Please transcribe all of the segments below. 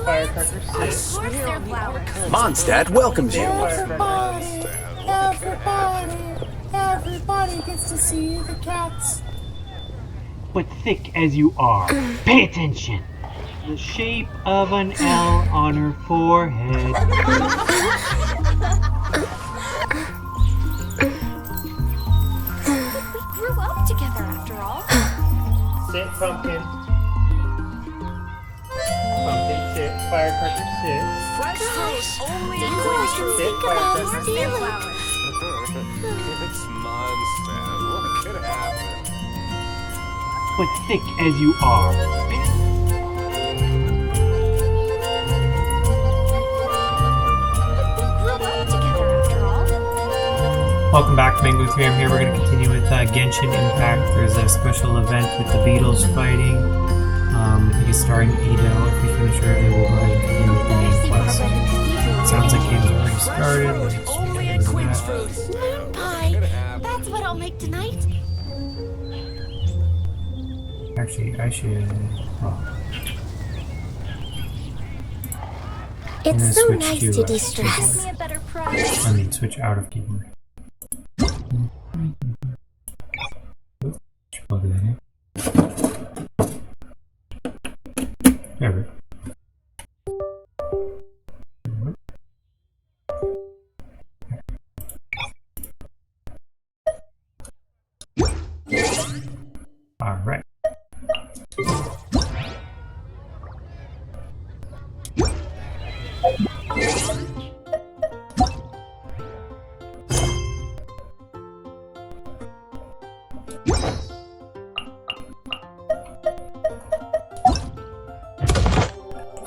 Firecracker 6. Of course they're flowers. Mondstadt welcomes you. Everybody gets to see the cats. But thick as you are, pay attention. The shape of an L on her forehead. We grew up together after all. Sit, Pumpkin. Pumpkin, sit. Firecracker 6. Fresh fruit only in Sit, Firecracker 6. they're flowers. It's Mondstadt. What could happen? But thick as you are. We grew up together after all. Welcome back to Mango 3. I'm here. We're going to continue with Genshin Impact. There's a special event with the Beetles fighting. I think it's starring Itto. If we finish early, we'll go ahead and continue with the main quest. Sounds like game's already started. Only in Queen's fruit. Moon pie. That's what I'll make tonight. Actually, I should... Oh. It's so switch nice to, to uh, de-stress. Give me a better prize. I mean, switch out of keyboard. Oops, plug it in. There we go. All right.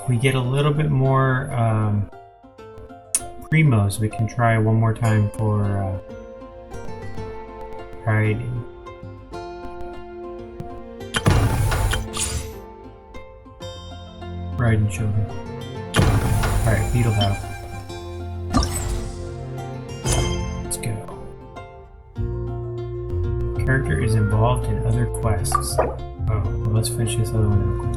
We get a little bit more primos. We can try one more time for riding. Riding children. Alright, Beetle House. Let's go. Character is involved in other quests. Oh, well, let's finish this other one real quick.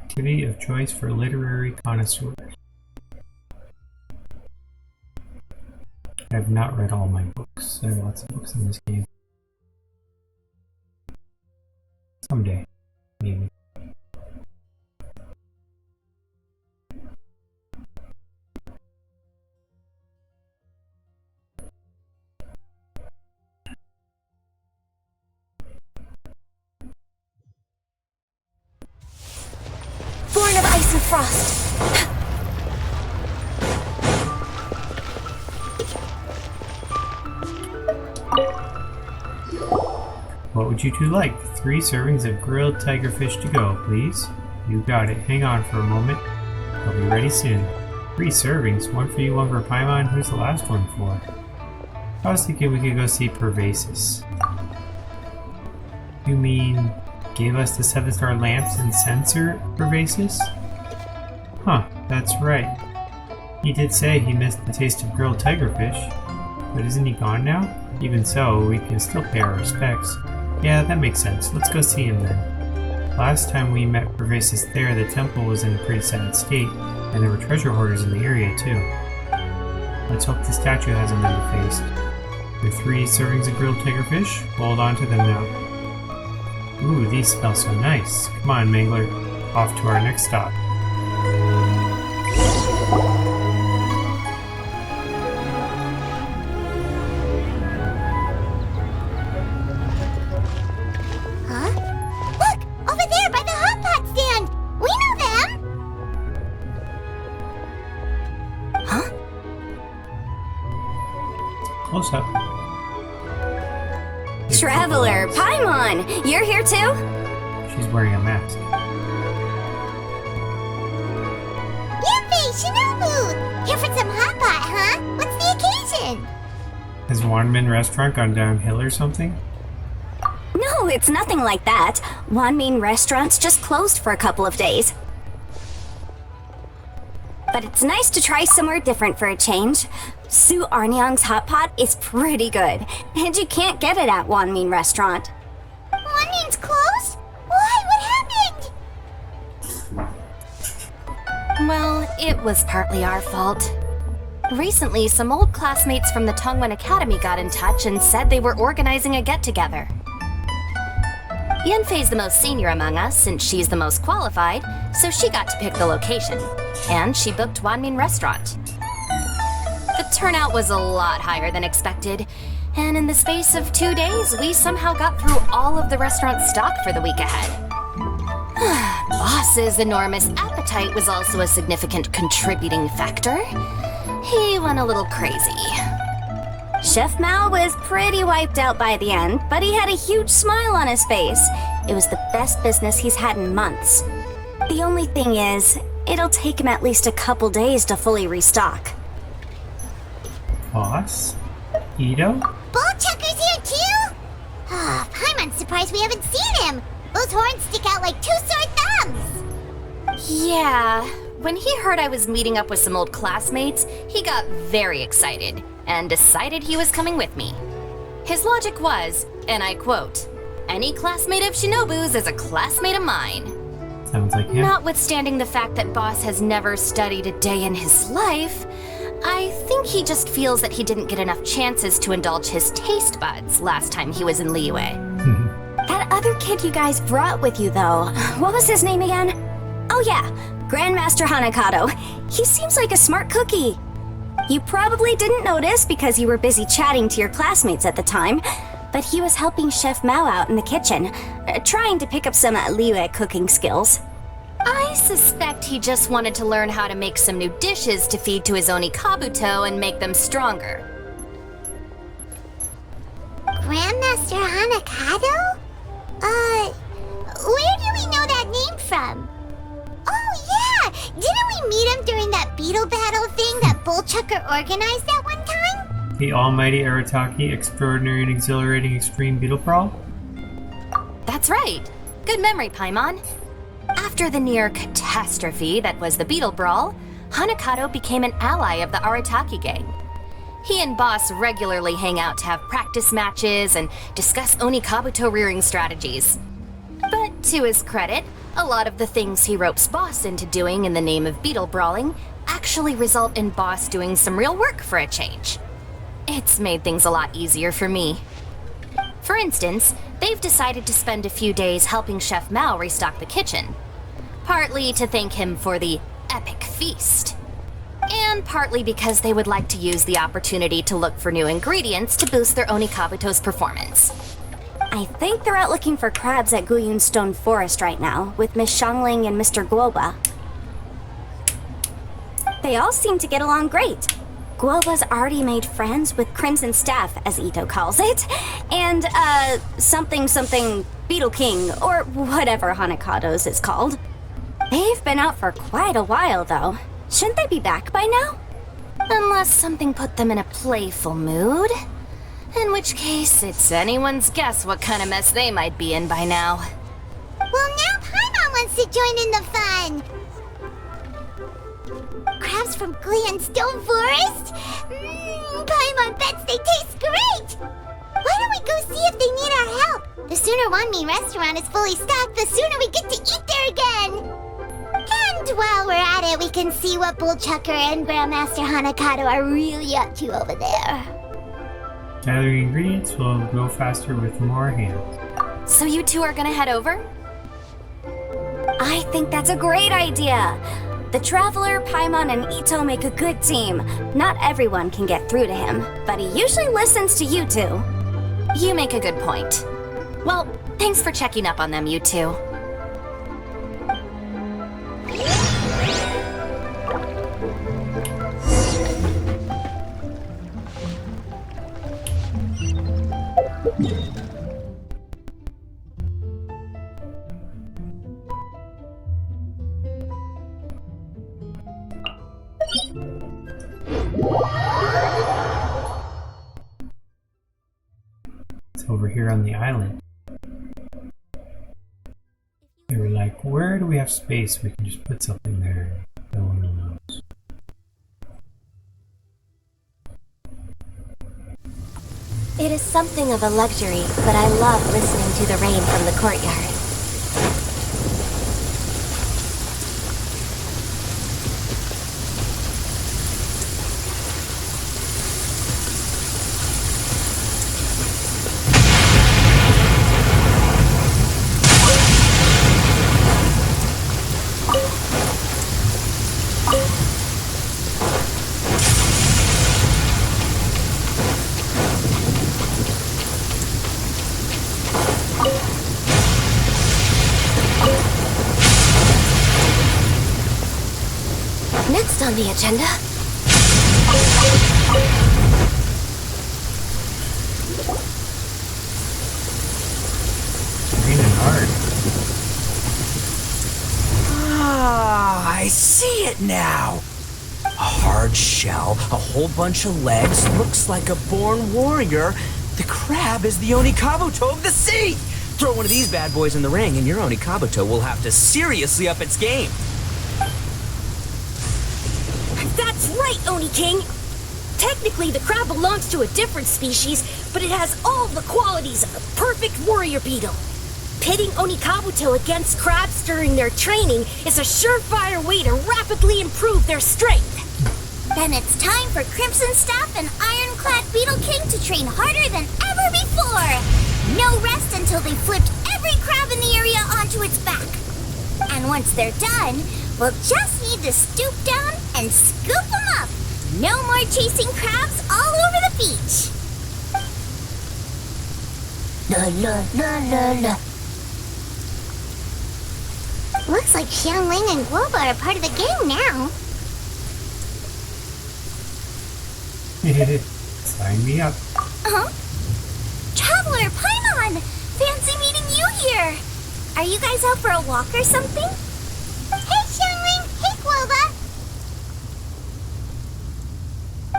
Activity of choice for literary connoisseurs. I have not read all my books. There are lots of books in this game. Someday, maybe. Born of ice and frost. What would you two like? 3 servings of grilled tigerfish to go, please. You got it. Hang on for a moment. I'll be ready soon. 3 servings? One for you, one for Paimon. Who's the last one for? I was thinking we could go see Pervasis. You mean gave us the 7-star lamps and sensor, Pervasis? Huh, that's right. He did say he missed the taste of grilled tigerfish. But isn't he gone now? Even so, we can still pay our respects. Yeah, that makes sense. Let's go see him then. Last time we met Pervasis there, the temple was in a pretty sad state, and there were treasure hoarders in the area too. Let's hope the statue hasn't been defaced. Your 3 servings of grilled tigerfish? Hold on to them now. Ooh, these smell so nice. Come on, Mangler. Off to our next stop. Huh? Look! Over there by the hot pot stand! We know them! Huh? Close up. Traveler, Paimon! Paimon, you're here too? She's wearing a mask. Yuppie, Shinobu! Here for some hot pot, huh? What's the occasion? Has Wanmin Restaurant gone downhill or something? No, it's nothing like that. Wanmin Restaurant's just closed for a couple of days. But it's nice to try somewhere different for a change. Su Arnyang's hot pot is pretty good, and you can't get it at Wanmin Restaurant. Wanmin's closed? Why? What happened? Well, it was partly our fault. Recently, some old classmates from the Tongwen Academy got in touch and said they were organizing a get-together. Yanfei's the most senior among us, since she's the most qualified, so she got to pick the location. And she booked Wanmin Restaurant. The turnout was a lot higher than expected, and in the space of 2 days, we somehow got through all of the restaurant's stock for the week ahead. Boss's enormous appetite was also a significant contributing factor. He went a little crazy. Chef Mao was pretty wiped out by the end, but he had a huge smile on his face. It was the best business he's had in months. The only thing is, it'll take him at least a couple days to fully restock. Boss? Itto? Ballchucker's here too? Ah, Paimon's surprised we haven't seen him. Those horns stick out like two sore thumbs. Yeah, when he heard I was meeting up with some old classmates, he got very excited and decided he was coming with me. His logic was, and I quote, "Any classmate of Shinobu's is a classmate of mine." Sounds like him. Notwithstanding the fact that Boss has never studied a day in his life, I think he just feels that he didn't get enough chances to indulge his taste buds last time he was in Liyue. That other kid you guys brought with you, though, what was his name again? Oh yeah, Grandmaster Hanakato. He seems like a smart cookie. You probably didn't notice because you were busy chatting to your classmates at the time, but he was helping Chef Mao out in the kitchen, trying to pick up some Liyue cooking skills. I suspect he just wanted to learn how to make some new dishes to feed to his Oni Kabuto and make them stronger. Grandmaster Hanakato? Where do we know that name from? Oh yeah! Didn't we meet him during that beetle battle thing that Bullchucker organized that one time? The almighty Arataki, extraordinary and exhilarating extreme beetle brawl? That's right. Good memory, Paimon. After the near catastrophe that was the Beetle Brawl, Hanakato became an ally of the Arataki gang. He and Boss regularly hang out to have practice matches and discuss Oni Kabuto rearing strategies. But to his credit, a lot of the things he ropes Boss into doing in the name of beetle brawling actually result in Boss doing some real work for a change. It's made things a lot easier for me. For instance, they've decided to spend a few days helping Chef Mao restock the kitchen. Partly to thank him for the epic feast. And partly because they would like to use the opportunity to look for new ingredients to boost their Oni Kabuto's performance. I think they're out looking for crabs at Guyun Stone Forest right now, with Miss Shangling and Mr. Guoba. They all seem to get along great. Guoba's already made friends with Crimson Staff, as Itto calls it, and, something Beetle King, or whatever Hanakato's is called. They've been out for quite a while, though. Shouldn't they be back by now? Unless something put them in a playful mood. In which case, it's anyone's guess what kind of mess they might be in by now. Well, now Paimon wants to join in the fun! Crabs from Guyun Stone Forest? Paimon bets they taste great! Why don't we go see if they need our help? The sooner Wanmin Restaurant is fully stocked, the sooner we get to eat there again! And while we're at it, we can see what Bullchucker and Grandmaster Hanakato are really up to over there. Gathering ingredients will go faster with more hands. So you two are gonna head over? I think that's a great idea! The Traveler, Paimon, and Itto make a good team. Not everyone can get through to him, but he usually listens to you two. You make a good point. Well, thanks for checking up on them, you two. It's over here on the island. They were like, where do we have space? We can just put something there. No one knows. It is something of a luxury, but I love listening to the rain from the courtyard. Next on the agenda... Green and hard. Ah, I see it now. A hard shell, a whole bunch of legs, looks like a born warrior. The crab is the Onikabuto of the sea. Throw one of these bad boys in the ring and your Onikabuto will have to seriously up its game. That's right, Oni King! Technically, the crab belongs to a different species, but it has all the qualities of the perfect warrior beetle. Pitting Onikabuto against crabs during their training is a surefire way to rapidly improve their strength. Then it's time for Crimson Staff and Ironclad Beetle King to train harder than ever before. No rest until they've flipped every crab in the area onto its back. And once they're done, we'll just need to stoop down and scoop them up. No more chasing crabs all over the beach. La la la la la. Looks like Xiangling and Guoba are part of the gang now. Sign me up. Traveler, Paimon! Fancy meeting you here! Are you guys out for a walk or something? Hey, Xiangling! Hey, Guoba!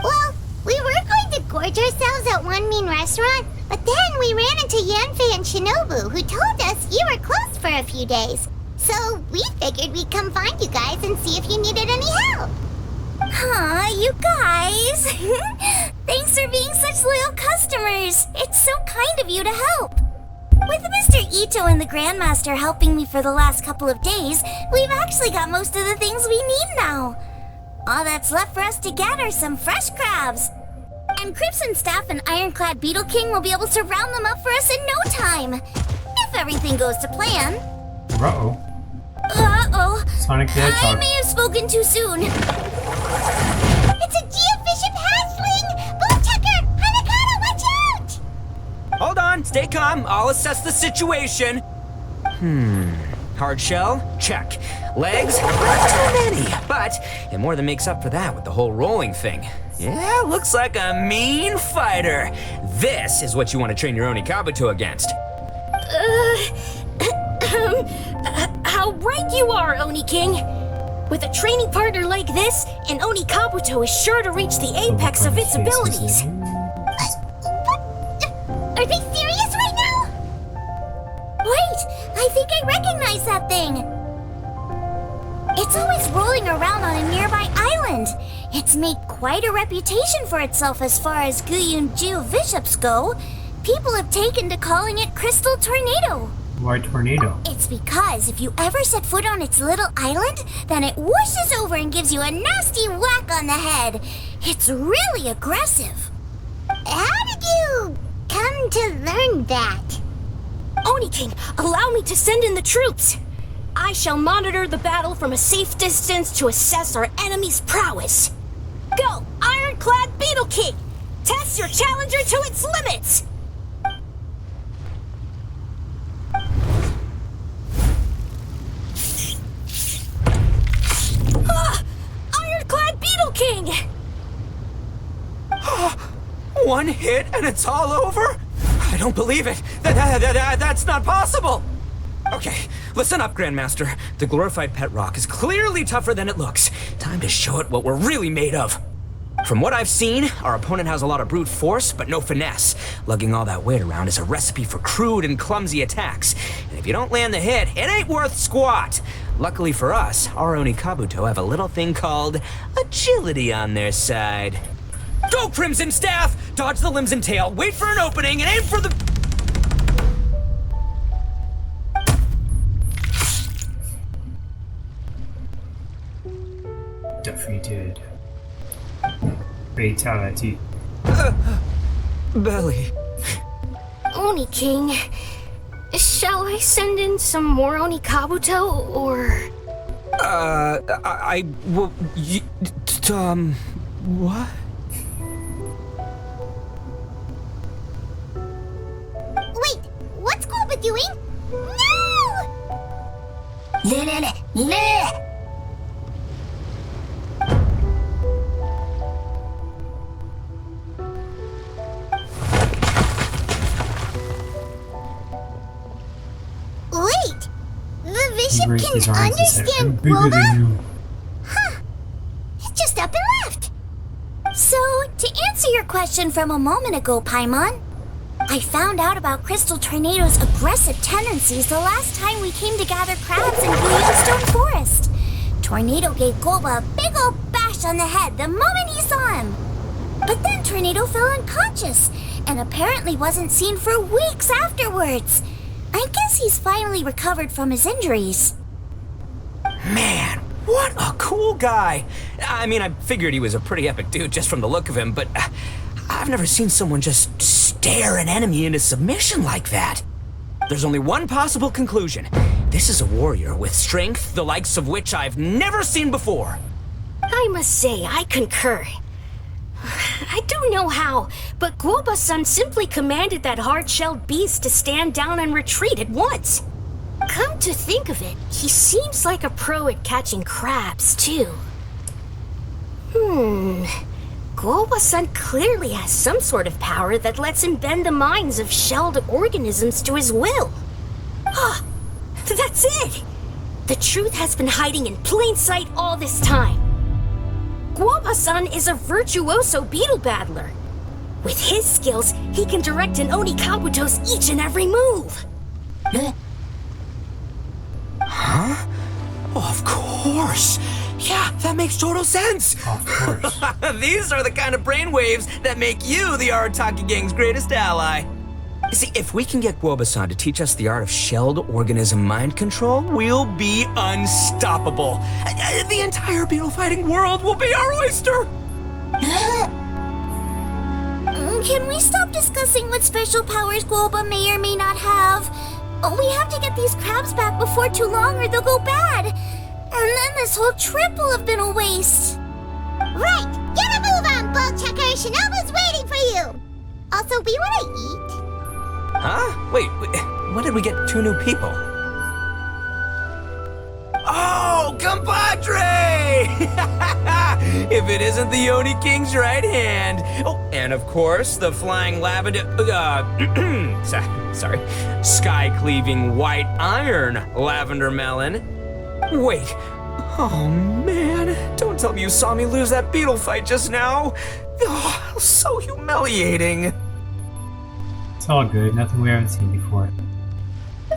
Well, we were going to gorge ourselves at one mean restaurant, but then we ran into Yanfei and Shinobu, who told us you were closed for a few days. So we figured we'd come find you guys and see if you needed any help. Aw, you guys! Thanks for being such loyal customers! It's so kind of you to help! With Mr. Itto and the Grandmaster helping me for the last couple of days, we've actually got most of the things we need now. All that's left for us to get are some fresh crabs. And Crimson Staff and Ironclad Beetle King will be able to round them up for us in no time. If everything goes to plan. Uh-oh. Uh-oh. Sonic the I Hedgehog. may have spoken too soon. It's a geofishing hatchling! Bullchucker! Hanakata, watch out! Hold on, stay calm. I'll assess the situation. Hard shell? Check. Legs? Not too many, but it more than makes up for that with the whole rolling thing. Yeah, looks like a mean fighter. This is what you want to train your Onikabuto against. How right you are, Oni King! With a training partner like this, an Onikabuto is sure to reach the apex of its abilities. Are they serious right now? Wait, I think I recognize that thing. It's always rolling around on a nearby island. It's made quite a reputation for itself as far as Guyun geobishops go. People have taken to calling it Crystal Tornado. Why tornado? It's because if you ever set foot on its little island, then it whooshes over and gives you a nasty whack on the head. It's really aggressive. How did you come to learn that? Oni King, allow me to send in the troops. I shall monitor the battle from a safe distance to assess our enemy's prowess. Go, Ironclad Beetle King! Test your challenger to its limits! Ironclad Beetle King! One hit and it's all over? I don't believe it. That's not possible. Okay, listen up, Grandmaster. The glorified pet rock is clearly tougher than it looks. Time to show it what we're really made of. From what I've seen, our opponent has a lot of brute force, but no finesse. Lugging all that weight around is a recipe for crude and clumsy attacks. And if you don't land the hit, it ain't worth squat. Luckily for us, our Oni Kabuto have a little thing called agility on their side. Go, Crimson Staff! Dodge the limbs and tail, wait for an opening, and aim for the... Defeated. Fatality. Belly. Oni King, shall I send in some more Oni Kabuto, or... What? Wait, what's Gooba doing? No! Wait! The He bishop raised his can arms and said, "I'm understand bigger than Gooba? you." Huh. It just up and left. So, to answer your question from a moment ago, Paimon, I found out about Crystal Tornado's aggressive tendencies the last time we came to gather crabs in Bluestone Forest. Tornado gave Golba a big old bash on the head the moment he saw him. But then Tornado fell unconscious and apparently wasn't seen for weeks afterwards. I guess he's finally recovered from his injuries. Man, what a cool guy. I mean, I figured he was a pretty epic dude just from the look of him, but I've never seen someone just stare an enemy into submission like that. There's only one possible conclusion. This is a warrior with strength, the likes of which I've never seen before. I must say, I concur. I don't know how, but Guoba-san simply commanded that hard-shelled beast to stand down and retreat at once. Come to think of it, he seems like a pro at catching crabs, too. Guoba-san clearly has some sort of power that lets him bend the minds of shelled organisms to his will. Ah, that's it! The truth has been hiding in plain sight all this time. Guoba-san is a virtuoso beetle battler. With his skills, he can direct an Oni Kabuto's each and every move. Huh? Oh, of course. Yeah, that makes total sense. Of course. These are the kind of brainwaves that make you the Arataki Gang's greatest ally. You see, if we can get Guoba-san to teach us the art of shelled organism mind control, we'll be unstoppable. The entire beetle fighting world will be our oyster. Can we stop discussing what special powers Guoba may or may not have? We have to get these crabs back before too long or they'll go bad. And then this whole trip will have been a waste. Right! Get a move on, Ball Checker! Shinobu's waiting for you! Also, we want to eat. Huh? Wait, when did we get 2 new people? Oh, compadre! If it isn't the Oni King's right hand. Oh, and of course, the flying lavender... sorry. Sky-cleaving white iron lavender melon. Wait. Oh, man. Don't tell me you saw me lose that beetle fight just now. Oh, so humiliating. It's all good. Nothing we haven't seen before.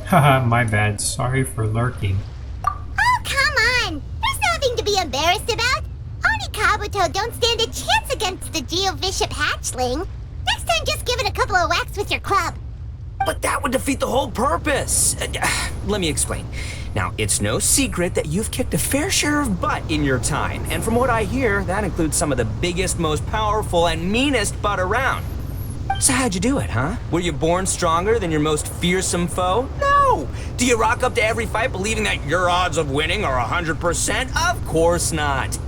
Haha, my bad. Sorry for lurking. Oh, come on! There's nothing to be embarrassed about. Oni Kabuto don't stand a chance against the Geo-Bishop hatchling. Next time, just give it a couple of whacks with your club. But that would defeat the whole purpose. Let me explain. Now, it's no secret that you've kicked a fair share of butt in your time. And from what I hear, that includes some of the biggest, most powerful, and meanest butt around. So how'd you do it, huh? Were you born stronger than your most fearsome foe? No! Do you rock up to every fight believing that your odds of winning are 100%? Of course not.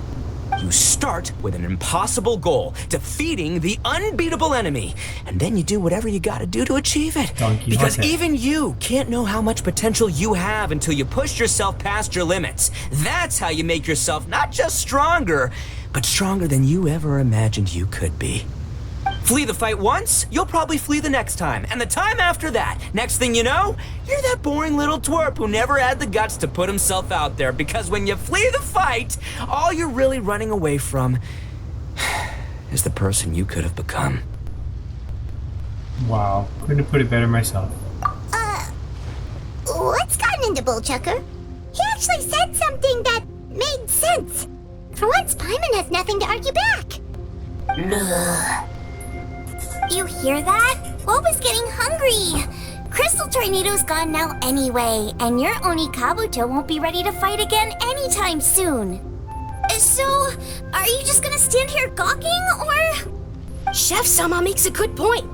You start with an impossible goal, defeating the unbeatable enemy, and then you do whatever you gotta do to achieve it. Because even you can't know how much potential you have until you push yourself past your limits. That's how you make yourself not just stronger, but stronger than you ever imagined you could be. Flee the fight once, you'll probably flee the next time, and the time after that. Next thing you know, you're that boring little twerp who never had the guts to put himself out there, because when you flee the fight, all you're really running away from is the person you could have become. Wow, couldn't have put it better myself. What's gotten into Bullchucker? He actually said something that made sense. For once, Paimon has nothing to argue back. You hear that? Woba's getting hungry. Crystal Tornado's gone now anyway, and your Oni Kabuto won't be ready to fight again anytime soon. So, are you just gonna stand here gawking, or? Chef-sama makes a good point.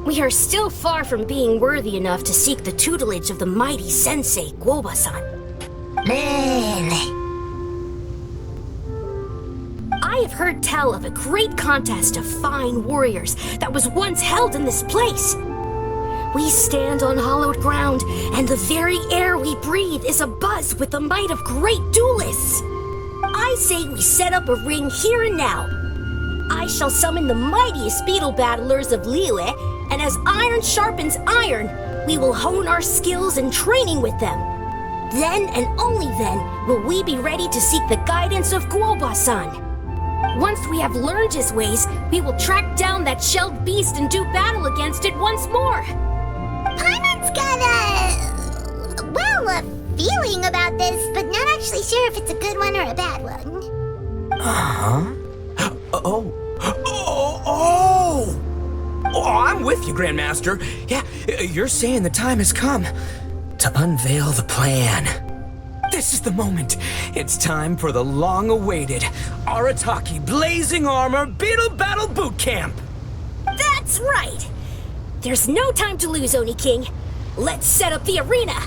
We are still far from being worthy enough to seek the tutelage of the mighty sensei, Guoba-san. I have heard tell of a great contest of fine warriors that was once held in this place. We stand on hallowed ground, and the very air we breathe is abuzz with the might of great duelists. I say we set up a ring here and now. I shall summon the mightiest beetle battlers of Liyue, and as iron sharpens iron, we will hone our skills and training with them. Then and only then will we be ready to seek the guidance of Guoba-san. Once we have learned his ways, we will track down that shelled beast and do battle against it once more. Paimon's got a feeling about this, but not actually sure if it's a good one or a bad one. I'm with you, Grandmaster. Yeah, you're saying the time has come to unveil the plan. This is the moment. It's time for the long-awaited Arataki Blazing Armor Beetle Battle Boot Camp. That's right. There's no time to lose, Oni King. Let's set up the arena.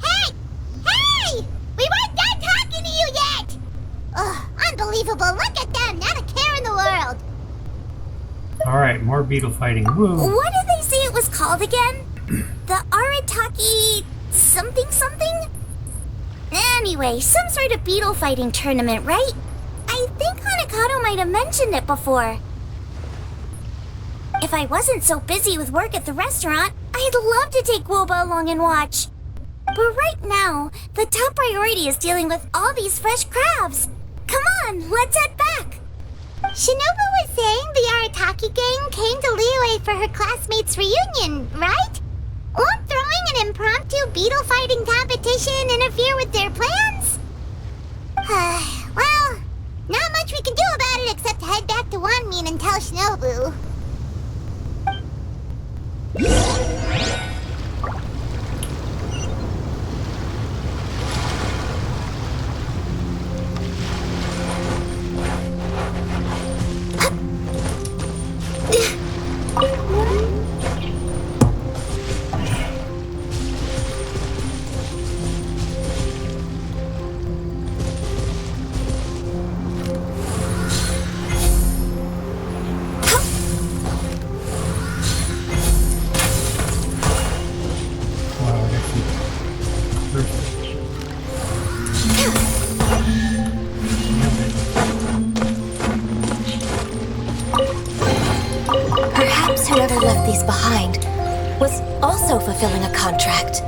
Hey! We weren't done talking to you yet! Ugh, unbelievable. Look at them. Not a care in the world. Alright, more beetle fighting. Woo! What did they say it was called again? The Arataki something? Anyway, some sort of beetle fighting tournament, right? I think Hanakato might have mentioned it before. If I wasn't so busy with work at the restaurant, I'd love to take Woba along and watch. But right now, the top priority is dealing with all these fresh crabs. Come on, let's head back. Shinobu was saying the Arataki gang came to Liyue for her classmates' reunion, right? Won't throwing an impromptu beetle fighting competition interfere with their plans? Well, not much we can do about it except head back to Wanmin and tell Shinobu. Perhaps whoever left these behind was also fulfilling a contract.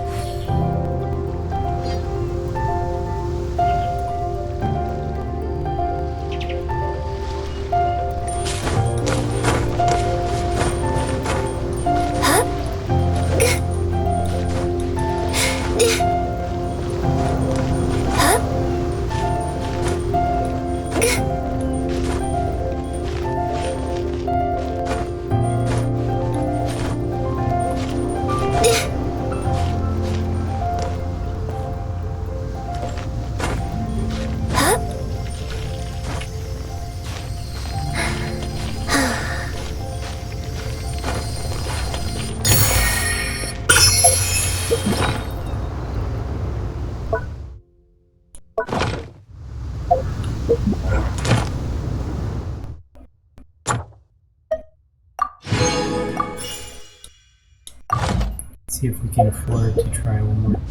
See if we can afford to try one more time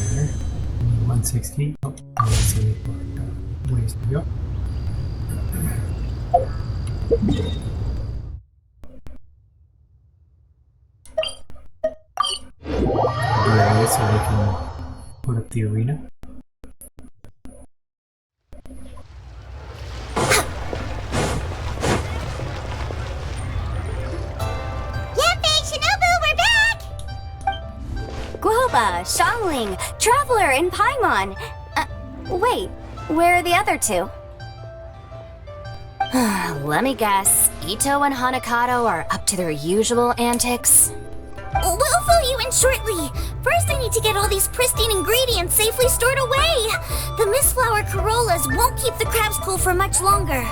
here. 160. Oh, let's see. Ways to go. Alright, so we can put up the arena. Koba, Xiangling, Traveler, and Paimon. Wait, where are the other two? Let me guess. Itto and Hanakato are up to their usual antics? We'll fill you in shortly. First, I need to get all these pristine ingredients safely stored away. The mistflower corollas won't keep the crabs cool for much longer.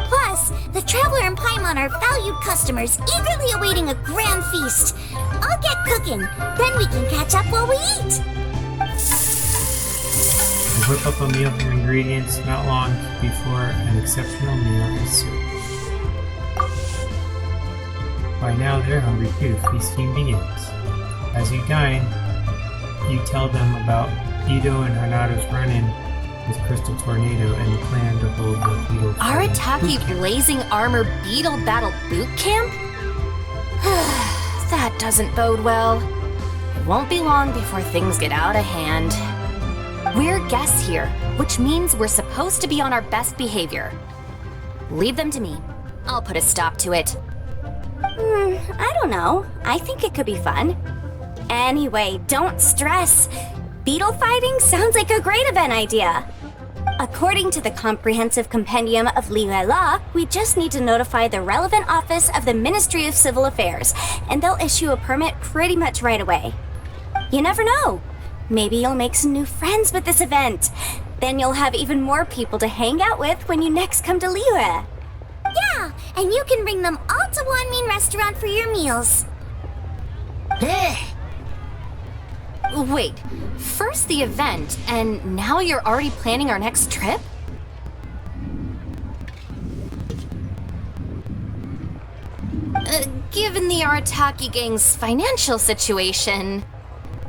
Plus, the Traveler and Paimon are valued customers, eagerly awaiting a grand feast. I'll get cooking, then we can catch up while we eat. We whip up a meal from ingredients not long before an exceptional meal is served. By now they're hungry too. Feasting begins. As you dine, you tell them about Itto and Hanato's run-in with Crystal Tornado and the plan to hold the Beetle Arataki Blazing Armor Beetle Battle Boot Camp? That doesn't bode well. It won't be long before things get out of hand. We're guests here, which means we're supposed to be on our best behavior. Leave them to me. I'll put a stop to it. I don't know. I think it could be fun. Anyway, don't stress. Beetle fighting sounds like a great event idea. According to the Comprehensive Compendium of Liyue Law, we just need to notify the relevant office of the Ministry of Civil Affairs, and they'll issue a permit pretty much right away. You never know. Maybe you'll make some new friends with this event. Then you'll have even more people to hang out with when you next come to Liyue. Yeah, and you can bring them all to Wanmin Restaurant for your meals. Wait, first the event, and now you're already planning our next trip? Given the Arataki gang's financial situation...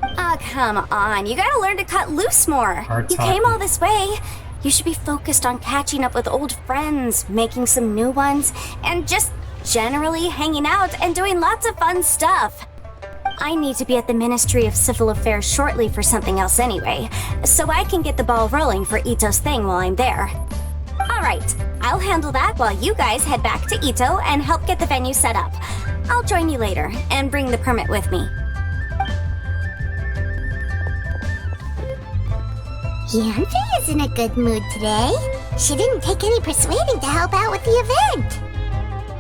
Oh, come on. You gotta learn to cut loose more. You came all this way. You should be focused on catching up with old friends, making some new ones, and just generally hanging out and doing lots of fun stuff. I need to be at the Ministry of Civil Affairs shortly for something else anyway, so I can get the ball rolling for Itto's thing while I'm there. Alright, I'll handle that while you guys head back to Itto and help get the venue set up. I'll join you later and bring the permit with me. Yanfei is in a good mood today. She didn't take any persuading to help out with the event.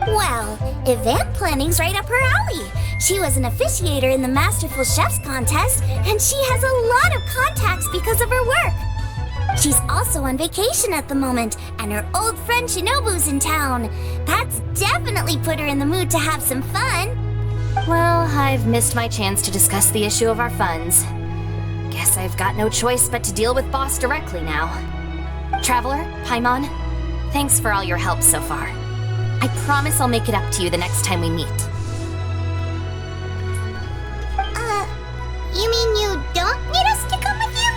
Well, event planning's right up her alley. She was an officiator in the Masterful Chefs contest, and she has a lot of contacts because of her work. She's also on vacation at the moment, and her old friend Shinobu's in town. That's definitely put her in the mood to have some fun. Well, I've missed my chance to discuss the issue of our funds. Guess I've got no choice but to deal with Boss directly now. Traveler, Paimon, thanks for all your help so far. I promise I'll make it up to you the next time we meet. You mean you don't need us to come with you?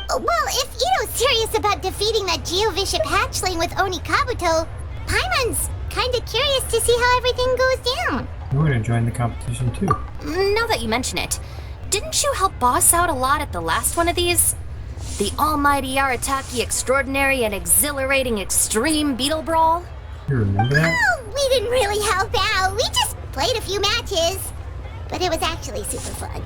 Well, if Itto's serious about defeating that Geovishap hatchling with Oni Kabuto, Paimon's kinda curious to see how everything goes down. We're gonna join the competition too. Now that you mention it, didn't you help Boss out a lot at the last one of these? The almighty Arataki extraordinary and exhilarating extreme Beetle Brawl? You remember that? Oh, we didn't really help out. We just played a few matches. But it was actually super fun.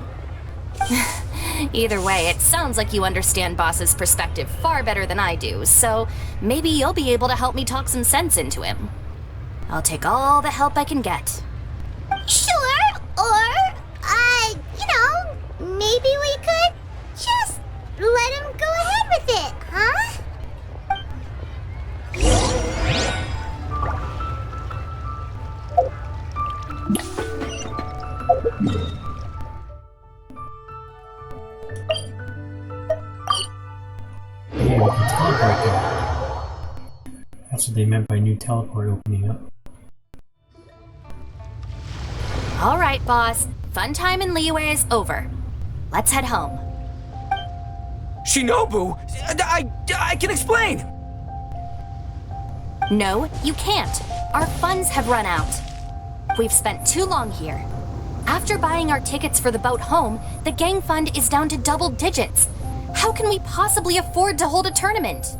Either way, it sounds like you understand Boss's perspective far better than I do, so maybe you'll be able to help me talk some sense into him. I'll take all the help I can get. Sure, or, maybe we could just let him go ahead with it, huh? Yeah, we can teleport there. That's what they meant by new teleport opening up. Alright, Boss. Fun time in Liyue is over. Let's head home. Shinobu! I can explain! No, you can't. Our funds have run out. We've spent too long here. After buying our tickets for the boat home, the gang fund is down to double digits. How can we possibly afford to hold a tournament?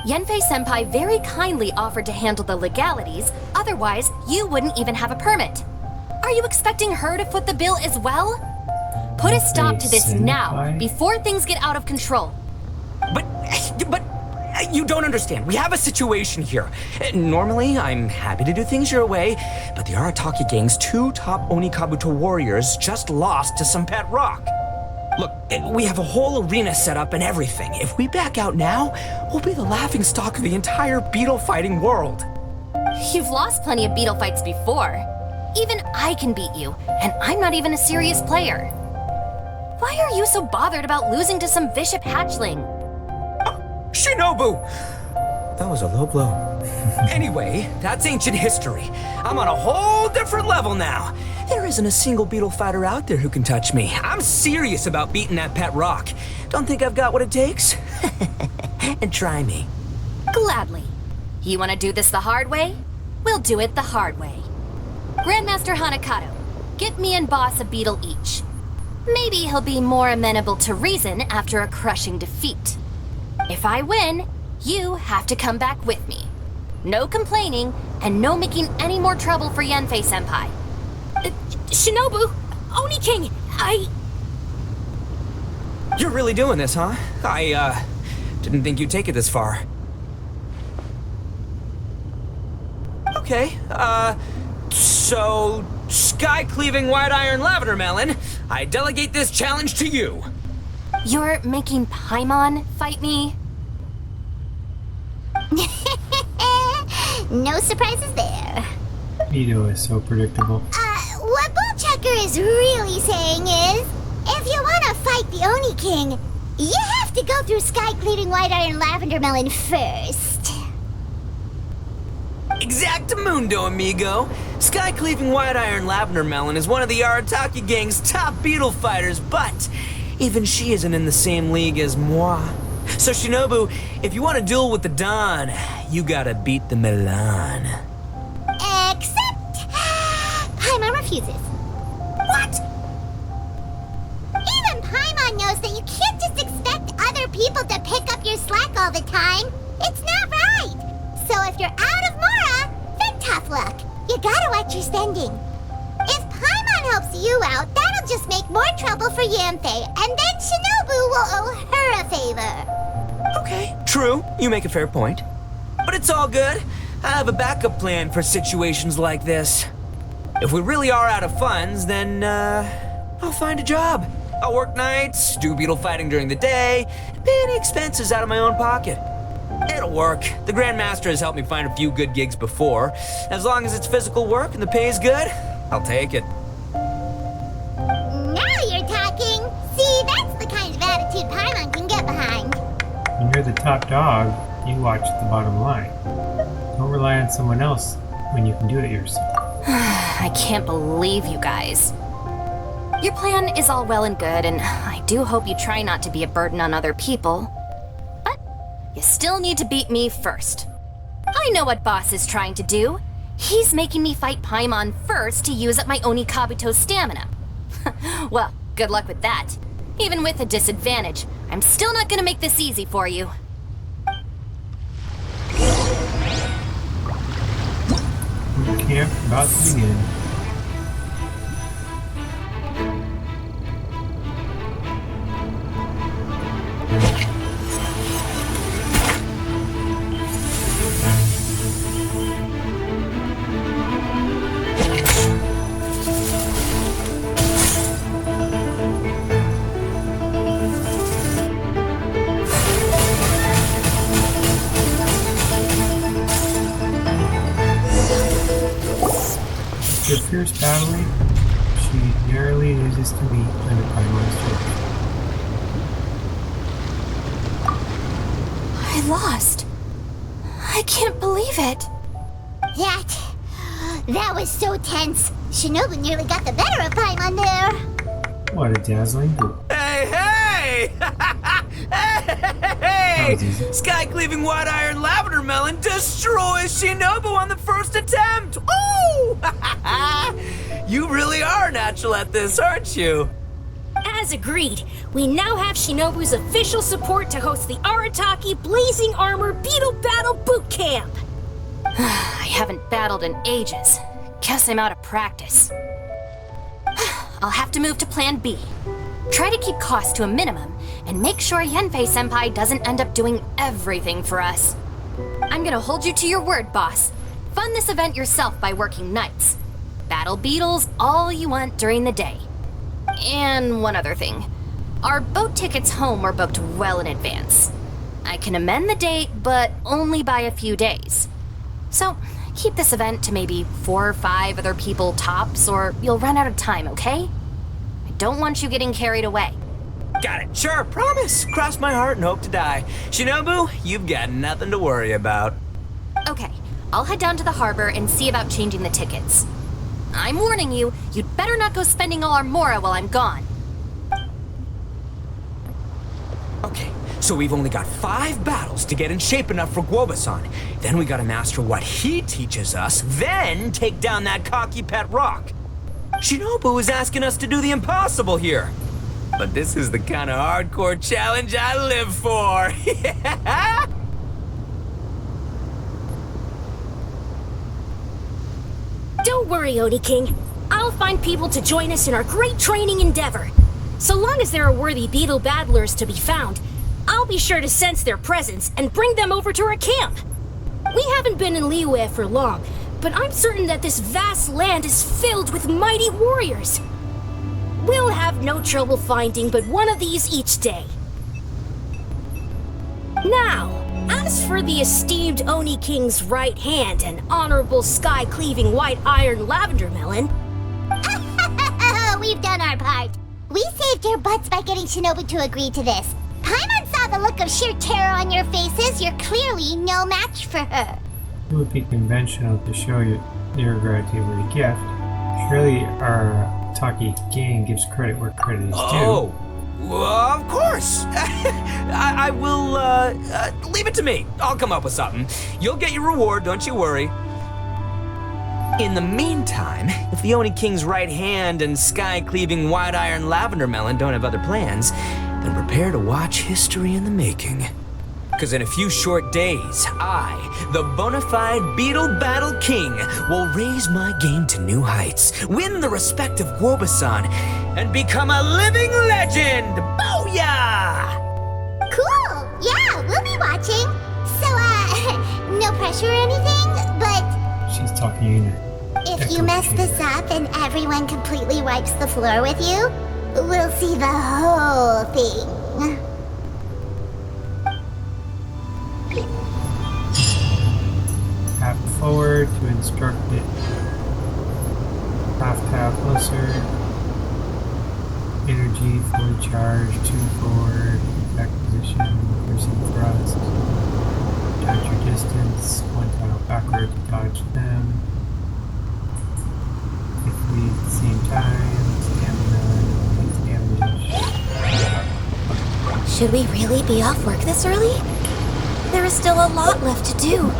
Yanfei-senpai very kindly offered to handle the legalities, otherwise you wouldn't even have a permit. Are you expecting her to foot the bill as well? Put a stop to this Senpai? now, before things get out of control. But you don't understand. We have a situation here. Normally, I'm happy to do things your way, but the Arataki gang's 2 top Onikabuto warriors just lost to some pet rock. Look, we have a whole arena set up and everything. If we back out now, we'll be the laughingstock of the entire beetle fighting world. You've lost plenty of beetle fights before. Even I can beat you, and I'm not even a serious player. Why are you so bothered about losing to some bishop hatchling? Shinobu! That was a low blow. Anyway, that's ancient history. I'm on a whole different level now. There isn't a single beetle fighter out there who can touch me. I'm serious about beating that pet rock. Don't think I've got what it takes? And try me. Gladly. You want to do this the hard way? We'll do it the hard way. Grandmaster Hanakato, get me and Boss a beetle each. Maybe he'll be more amenable to reason after a crushing defeat. If I win, you have to come back with me. No complaining, and no making any more trouble for Yanfei-senpai. Shinobu, Oni King, You're really doing this, huh? I didn't think you'd take it this far. Okay, so sky-cleaving white iron lavender melon, I delegate this challenge to you. You're making Paimon fight me? No surprises there. Itto is so predictable. What Bullchucker is really saying is, if you want to fight the Oni King, you have to go through sky-cleaving white iron lavender melon first. Exactamundo, amigo. Sky-cleaving white iron lavender melon is one of the Arataki gang's top beetle fighters, but even she isn't in the same league as moi. So Shinobu, if you want to duel with the Don, you gotta beat the Milan. Except... Paimon refuses. What? Even Paimon knows that you can't just expect other people to pick up your slack all the time. It's not right. So if you're out of Mora, then tough luck. You gotta watch your spending. If Paimon helps you out, that'll just make more trouble for Yanfei, and then Shinobu will owe her a favor. Okay, true. You make a fair point. But it's all good. I have a backup plan for situations like this. If we really are out of funds, then, I'll find a job. I'll work nights, do beetle fighting during the day, and pay any expenses out of my own pocket. It'll work. The Grandmaster has helped me find a few good gigs before. As long as it's physical work and the pay is good, I'll take it. Now you're talking. See, that's the kind of attitude Paimon can get behind. When you're the top dog, you watch the bottom line. Don't rely on someone else when you can do it yourself. I can't believe you guys. Your plan is all well and good, and I do hope you try not to be a burden on other people. But you still need to beat me first. I know what Boss is trying to do. He's making me fight Paimon first to use up my Onikabuto stamina. Well, good luck with that. Even with a disadvantage, I'm still not gonna make this easy for you. Boot camp about to begin. After fierce battling, she narrowly loses to me under Paimon's charge. I lost. I can't believe it. That was so tense. Shinobu nearly got the better of Paimon there. What a dazzling duel. Hey! That was easy. Sky-cleaving white iron lavender melon destroys Shinobu on the first attempt! Ooh! You really are natural at this, aren't you? As agreed, we now have Shinobu's official support to host the Arataki Blazing Armor Beetle Battle Boot Camp. I haven't battled in ages. Guess I'm out of practice. I'll have to move to Plan B. Try to keep costs to a minimum, and make sure Yenfei-senpai doesn't end up doing everything for us. I'm gonna hold you to your word, boss. Fund this event yourself by working nights. Battle Beetles all you want during the day. And one other thing. Our boat tickets home were booked well in advance. I can amend the date, but only by a few days. So, keep this event to maybe 4 or 5 other people tops, or you'll run out of time, okay? I don't want you getting carried away. Got it. Sure, promise. Cross my heart and hope to die. Shinobu, you've got nothing to worry about. Okay, I'll head down to the harbor and see about changing the tickets. I'm warning you, you'd better not go spending all our mora while I'm gone. Okay, so we've only got 5 battles to get in shape enough for Guoba-san. Then we gotta master what he teaches us, then take down that cocky pet rock. Shinobu is asking us to do the impossible here. But this is the kind of hardcore challenge I live for. Don't worry, Oni King. I'll find people to join us in our great training endeavor. So long as there are worthy beetle battlers to be found, I'll be sure to sense their presence and bring them over to our camp. We haven't been in Liyue for long, but I'm certain that this vast land is filled with mighty warriors. We'll have no trouble finding but one of these each day. Now, as for the esteemed Oni King's right hand and honorable sky-cleaving white iron lavender melon... We've done our part. We saved your butts by getting Shinobu to agree to this. Paimon saw the look of sheer terror on your faces. You're clearly no match for her. It would be conventional to show your gratitude with a gift. Surely our Taki gang gives credit where credit is due. Oh, of course. I will, leave it to me. I'll come up with something. You'll get your reward, don't you worry. In the meantime, if the Oni King's right hand and sky-cleaving white iron lavender melon don't have other plans, then prepare to watch history in the making. Because in a few short days, I, the bona fide Beetle Battle King, will raise my game to new heights, win the respect of Guoba-san, and become a living legend! Booyah! Cool! Yeah, we'll be watching. So, no pressure or anything, but She's talking in her if you echo mess chamber. this up and everyone completely wipes the floor with you, we'll see the whole thing. Tap forward to instruct it. Half tap closer. Energy fully charged. 2 forward. Back position. Piercing thrust. Dodge your distance. 1 tile backward to dodge them. If we at the same time. Stamina. Damage. Should we really be off work this early? There is still a lot left to do.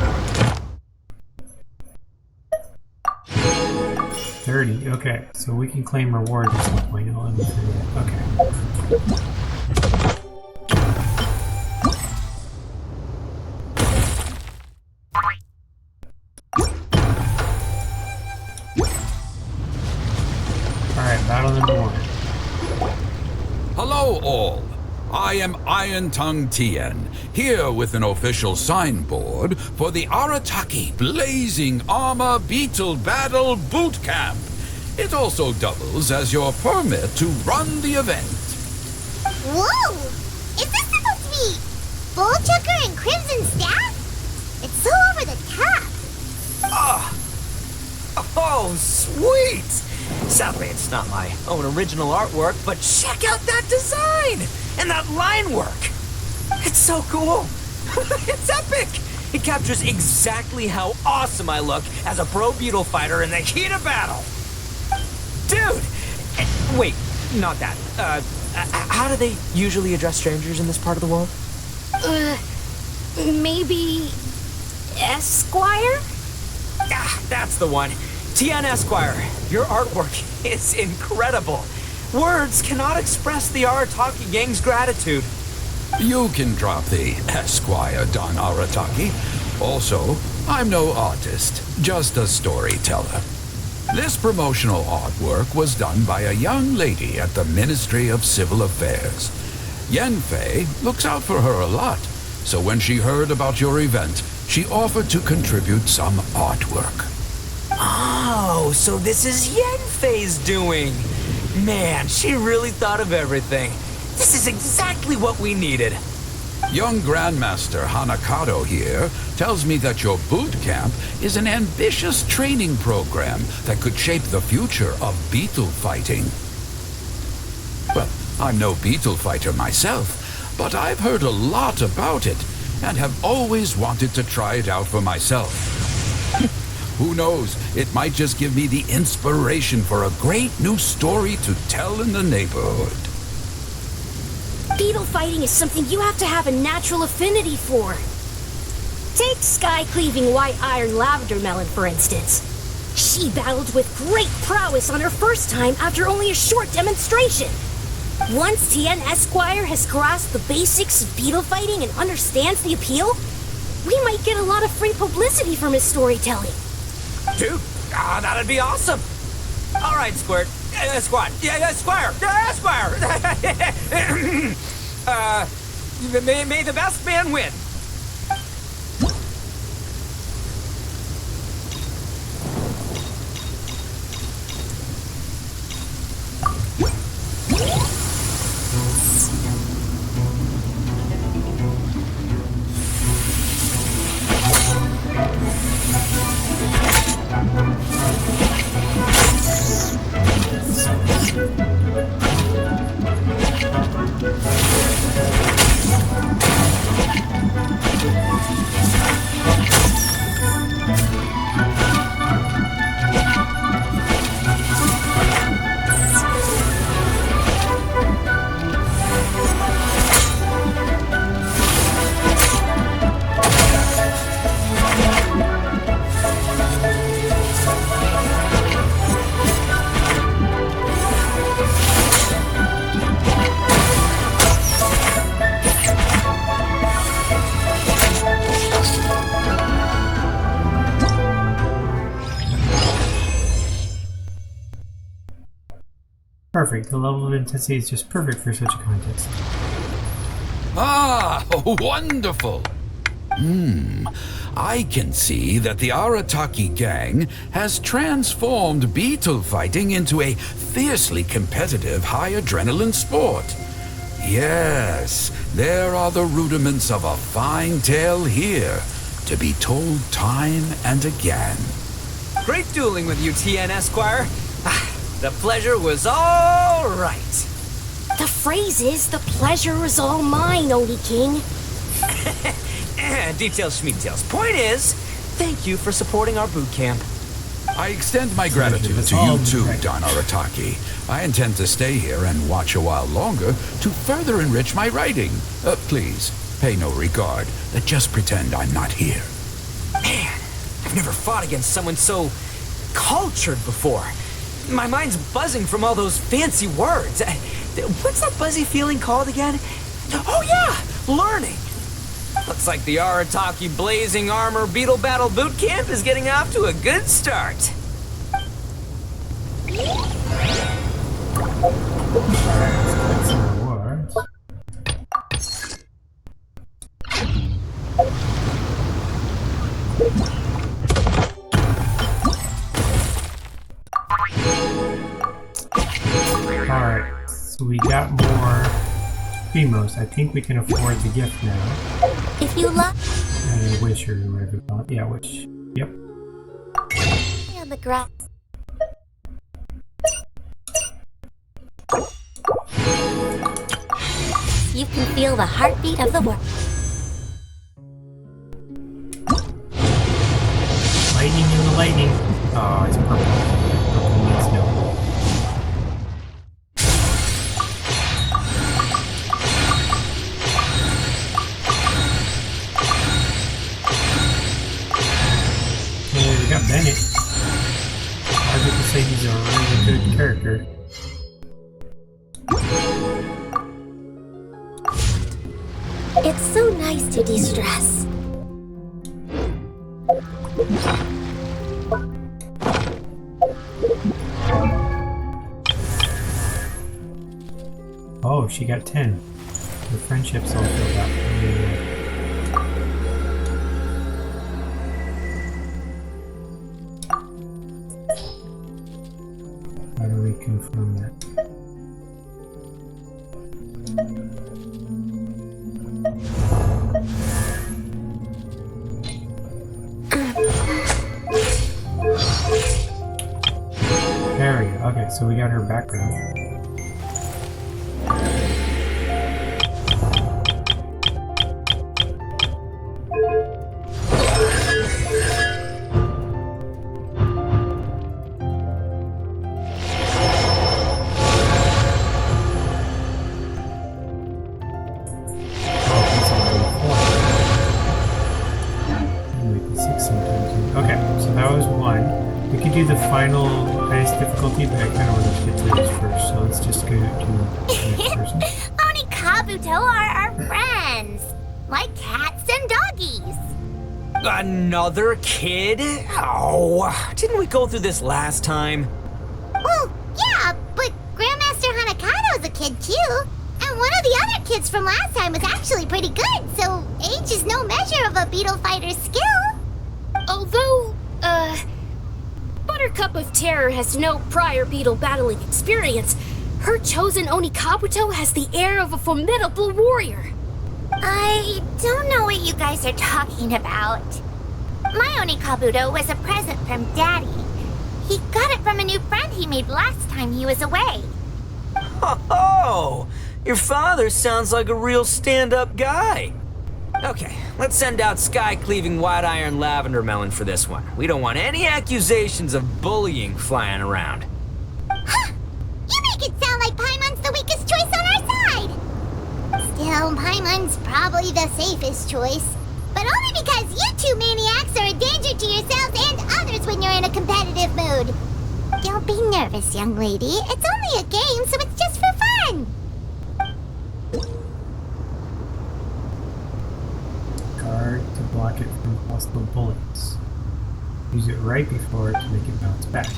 30. Okay, so we can claim rewards at some point. I'll let me forget. Okay. Alright, battle number 1. Hello all. I am Iron Tongue Tien, here with an official signboard for the Arataki Blazing Armor Beetle Battle Boot Camp. It also doubles as your permit to run the event. Whoa! Is this supposed to be Bull Chucker and Crimson Staff? It's so over the top. Oh, sweet! Sadly, it's not my own original artwork, but check out that design! And that line work! It's so cool! It's epic! It captures exactly how awesome I look as a pro beetle fighter in the heat of battle! Dude! Wait, not that. How do they usually address strangers in this part of the world? Maybe... Esquire? Ah, that's the one. Tien Esquire, your artwork is incredible. Words cannot express the Arataki gang's gratitude. You can drop the Esquire Don Arataki. Also, I'm no artist, just a storyteller. This promotional artwork was done by a young lady at the Ministry of Civil Affairs. Yenfei looks out for her a lot, so when she heard about your event, she offered to contribute some artwork. Oh, so this is Yenfei's doing. Man, she really thought of everything. This is exactly what we needed. Young Grandmaster Hanakado here tells me that your boot camp is an ambitious training program that could shape the future of beetle fighting. Well, I'm no beetle fighter myself, but I've heard a lot about it and have always wanted to try it out for myself. Who knows, it might just give me the inspiration for a great new story to tell in the neighborhood. Beetle fighting is something you have to have a natural affinity for. Take sky-cleaving white iron lavender melon, for instance. She battled with great prowess on her first time after only a short demonstration. Once Tien Esquire has grasped the basics of beetle fighting and understands the appeal, we might get a lot of free publicity from his storytelling. Dude, that'd be awesome. All right, Squirt. Squad. Squire. Squire. May the best man win. Perfect. The level of intensity is just perfect for such a contest. Ah, wonderful! I can see that the Arataki gang has transformed beetle fighting into a fiercely competitive high adrenaline sport. Yes, there are the rudiments of a fine tale here, to be told time and again. Great dueling with you, Tien Esquire. The pleasure was all right. The phrase is, the pleasure is all mine, Oni King. Details, schmeetails. Point is, thank you for supporting our boot camp. I extend my gratitude to you too, Don Arataki. I intend to stay here and watch a while longer to further enrich my writing. Please, pay no regard. Just pretend I'm not here. Man, I've never fought against someone so cultured before. My mind's buzzing from all those fancy words. What's that buzzy feeling called again? Oh yeah, learning. Looks like the Arataki Blazing Armor Beetle Battle Boot Camp is getting off to a good start. Some rewards. Alright, so we got more Primos. I think we can afford the gift now. If you love Wish or whatever you call it. Yeah, Wish. Yep. on the grass. You can feel the heartbeat of the world. Lightning in the lightning. Oh, it's purple. Purple means no. Hey, we got Bennett. A lot of people say he's a really good character. It's so nice to de-stress. Oh, she got 10. Her friendship's all filled up. How do we confirm that? There we go. Okay, so we got her background. Okay, so that was one. We could do the final highest difficulty, but I kind of want to get to this first, so let's just go to the next person. Oni Kabuto are our friends, like cats and doggies. Another kid? Oh, didn't we go through this last time? Well, yeah, but Grandmaster Hanakado's a kid too. And one of the other kids from last time was actually pretty good, so age is no measure of a beetle fighter's skill. Although, Buttercup of Terror has no prior beetle battling experience, her chosen Oni Kabuto has the air of a formidable warrior. I don't know what you guys are talking about. My Oni Kabuto was a present from Daddy. He got it from a new friend he made last time he was away. Oh, your father sounds like a real stand-up guy. Okay, let's send out sky-cleaving white-iron lavender melon for this one. We don't want any accusations of bullying flying around. Huh! You make it sound like Paimon's the weakest choice on our side! Still, Paimon's probably the safest choice. But only because you two maniacs are a danger to yourselves and others when you're in a competitive mood. Don't be nervous, young lady. It's only a game, so it's just for fun. Guard to block it from possible bullets. Use it right before to make it bounce back.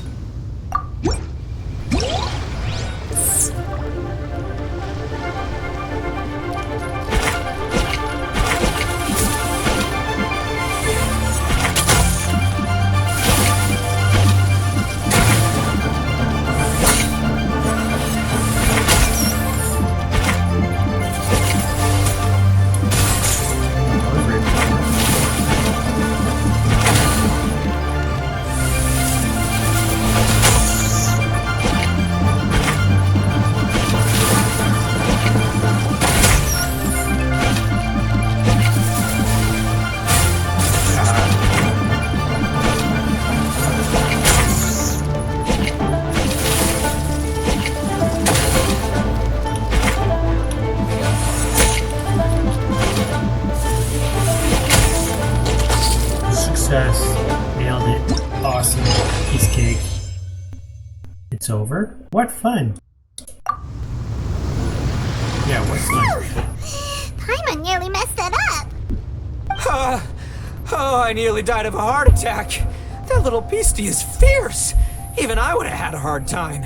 Nailed it. Awesome. Piece of cake. It's over? What fun! Yeah, what's fun? Paimon nearly messed that up. Oh, I nearly died of a heart attack. That little beastie is fierce. Even I would have had a hard time.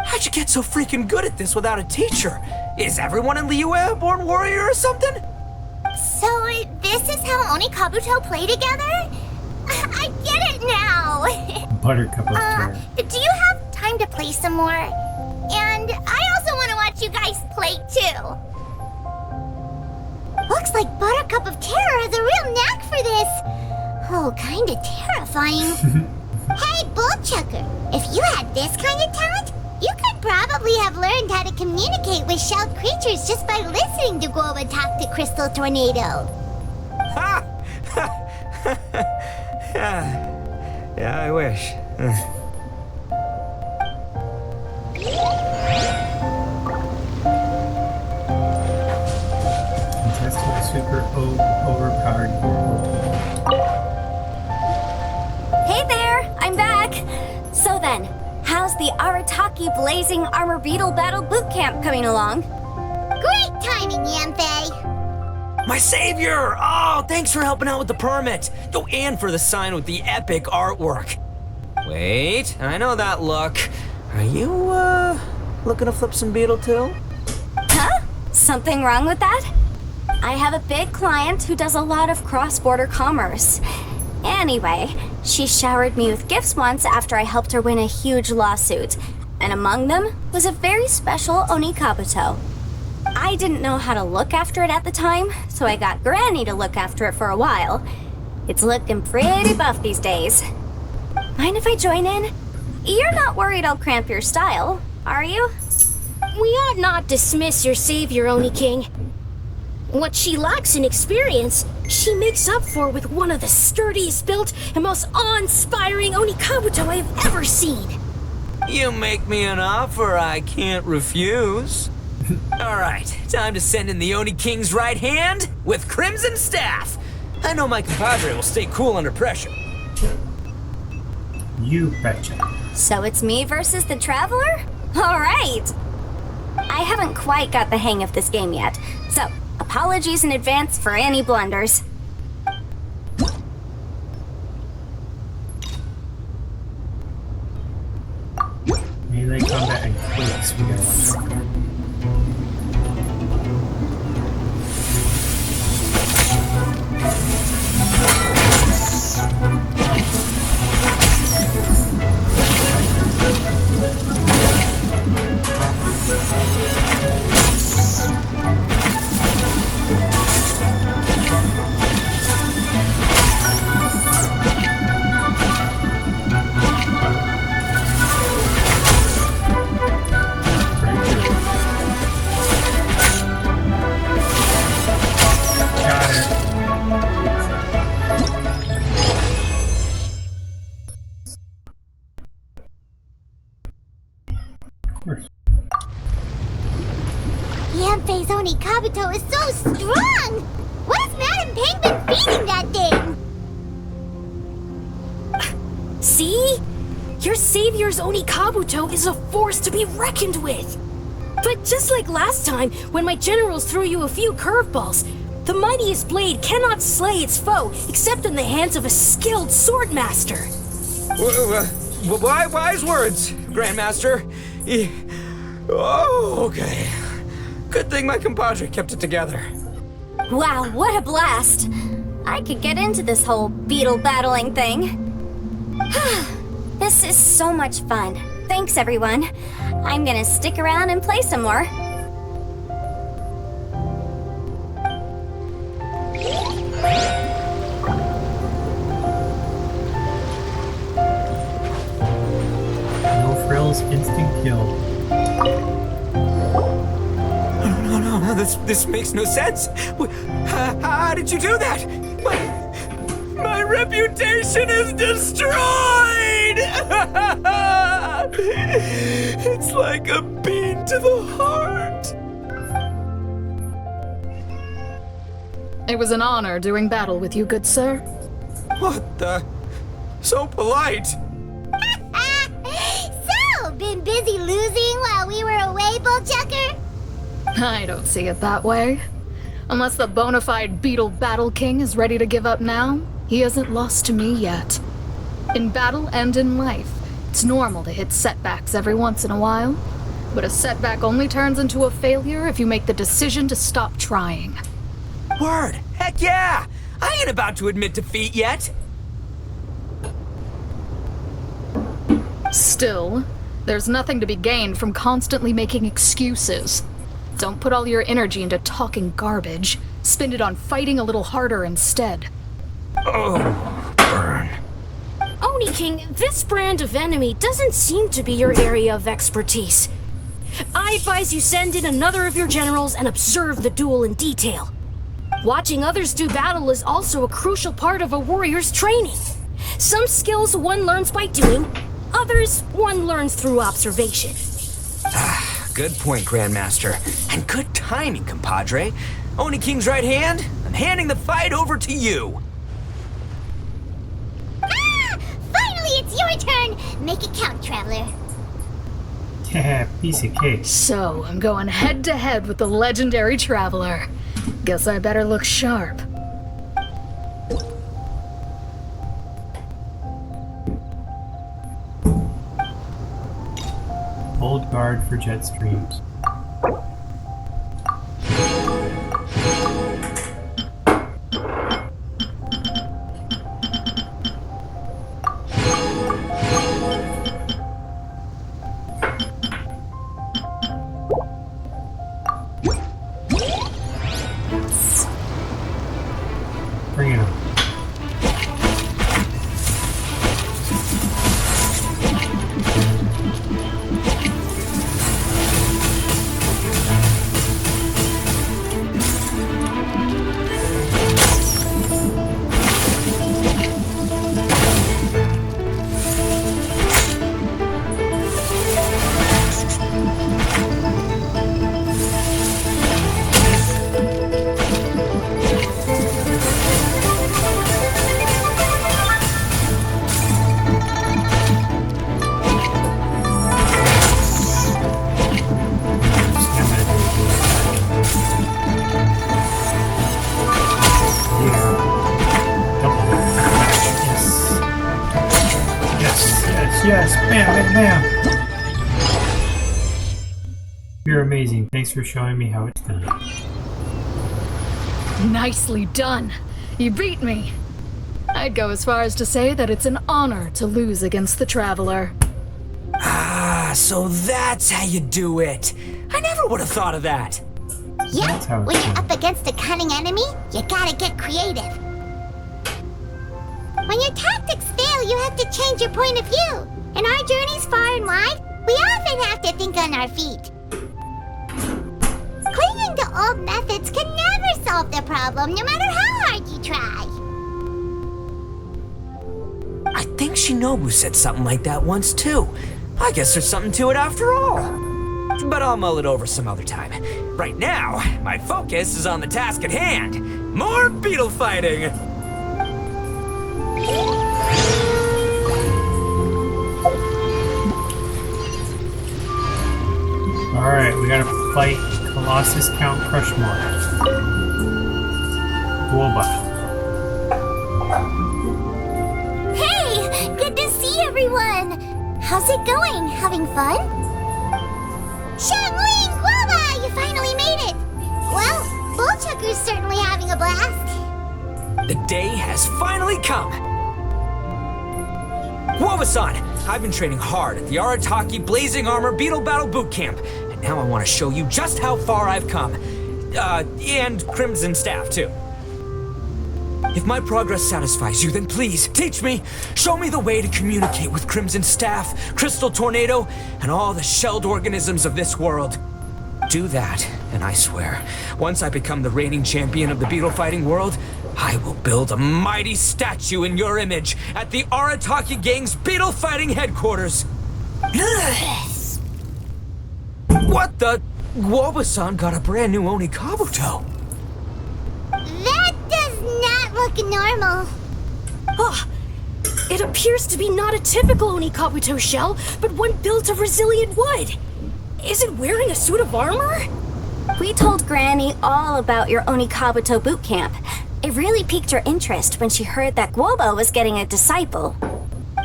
How'd you get so freaking good at this without a teacher? Is everyone in Liyue a born warrior or something? So, this is how Oni Kabuto play together? I get it now! Buttercup of Terror. Do you have time to play some more? And I also want to watch you guys play too. Looks like Buttercup of Terror has a real knack for this. Oh, kinda terrifying. Hey, Bullchucker, if you had this kind of talent, you could probably have learned how to communicate with shelled creatures just by listening to Guoba talk to Crystal Tornado. Ha! Yeah, I wish. Contestant super overpowered. Hey there, I'm back. So then, how's the Arataki Blazing Armor Beetle Battle Boot Camp coming along? Great timing, Yanfei. My savior! Oh, thanks for helping out with the permit. Oh, and for the sign with the epic artwork. Wait, I know that look. Are you, looking to flip some beetle too? Something wrong with that? I have a big client who does a lot of cross-border commerce. Anyway, she showered me with gifts once after I helped her win a huge lawsuit, and among them was a very special Oni Kabuto. I didn't know how to look after it at the time, so I got Granny to look after it for a while. It's looking pretty buff these days. Mind if I join in? You're not worried I'll cramp your style, are you? We ought not dismiss your savior, Oni King. What she lacks in experience, she makes up for with one of the sturdiest built and most awe-inspiring Oni Kabuto I have ever seen. You make me an offer I can't refuse. All right, time to send in the Oni King's right hand with Crimson Staff. I know my compadre will stay cool under pressure. You betcha. So it's me versus the Traveler? All right! I haven't quite got the hang of this game yet, so apologies in advance for any blunders. Melee combat and quakes, we gotta watch out for. Yanfei's Oni Kabuto is so strong! What is Madam Penguin feeding that thing? See? Your savior's Oni Kabuto is a force to be reckoned with. But just like last time, when my generals threw you a few curveballs, the mightiest blade cannot slay its foe except in the hands of a skilled swordmaster. Wise words, Grandmaster. Oh, okay. Good thing my compadre kept it together. Wow, what a blast! I could get into this whole beetle battling thing. This is so much fun. Thanks, everyone. I'm gonna stick around and play some more. No frills, instant kill. No, this makes no sense. How did you do that? My reputation is destroyed! It's like a bean to the heart. It was an honor doing battle with you, good sir. What the? So polite. So, been busy losing while we were away, Bullchucker? I don't see it that way. Unless the bona fide Beetle Battle King is ready to give up now, he hasn't lost to me yet. In battle and in life, it's normal to hit setbacks every once in a while, but a setback only turns into a failure if you make the decision to stop trying. Word! Heck yeah! I ain't about to admit defeat yet! Still, there's nothing to be gained from constantly making excuses. Don't put all your energy into talking garbage. Spend it on fighting a little harder instead. Oh, burn. Oni King, this brand of enemy doesn't seem to be your area of expertise. I advise you send in another of your generals and observe the duel in detail. Watching others do battle is also a crucial part of a warrior's training. Some skills one learns by doing, others one learns through observation. Good point, Grandmaster. And good timing, compadre. Oni King's right hand, I'm handing the fight over to you. Finally, it's your turn! Make it count, Traveler. Yeah, piece of cake. So, I'm going head to head with the legendary Traveler. Guess I better look sharp. Hold guard for jet streams. yes. Bam, bam, bam. You're amazing. Thanks for showing me how it's done. Nicely done. You beat me. I'd go as far as to say that it's an honor to lose against the Traveler. Ah, so that's how you do it. I never would have thought of that. That's how Yep, it's when you're done. up against a cunning enemy, you gotta get creative. When your tactics fail, you have to change your point of view. In our journeys far and wide, we often have to think on our feet. Clinging to old methods can never solve the problem, no matter how hard you try. I think Shinobu said something like that once too. I guess there's something to it after all. But I'll mull it over some other time. Right now, my focus is on the task at hand. More beetle fighting! Alright, we gotta fight Colossus Count Crushmore. Wooba. Hey, good to see everyone. How's it going? Having fun? Shangling Guava, you finally made it. Well, Bullchucker's certainly having a blast. The day has finally come! Woba-san, I've been training hard at the Arataki Blazing Armor Beetle Battle Boot Camp, and now I want to show you just how far I've come. And Crimson Staff, too. If my progress satisfies you, then please, teach me! Show me the way to communicate with Crimson Staff, Crystal Tornado, and all the shelled organisms of this world. Do that, and I swear, once I become the reigning champion of the beetle fighting world, I will build a mighty statue in your image at the Arataki Gang's beetle fighting headquarters. What the? Woba-san got a brand new Oni Kabuto. That does not look normal. Oh, it appears to be not a typical Onikabuto shell, but one built of resilient wood. Is it wearing a suit of armor? We told Granny all about your Onikabuto boot camp. It really piqued her interest when she heard that Guoba was getting a disciple.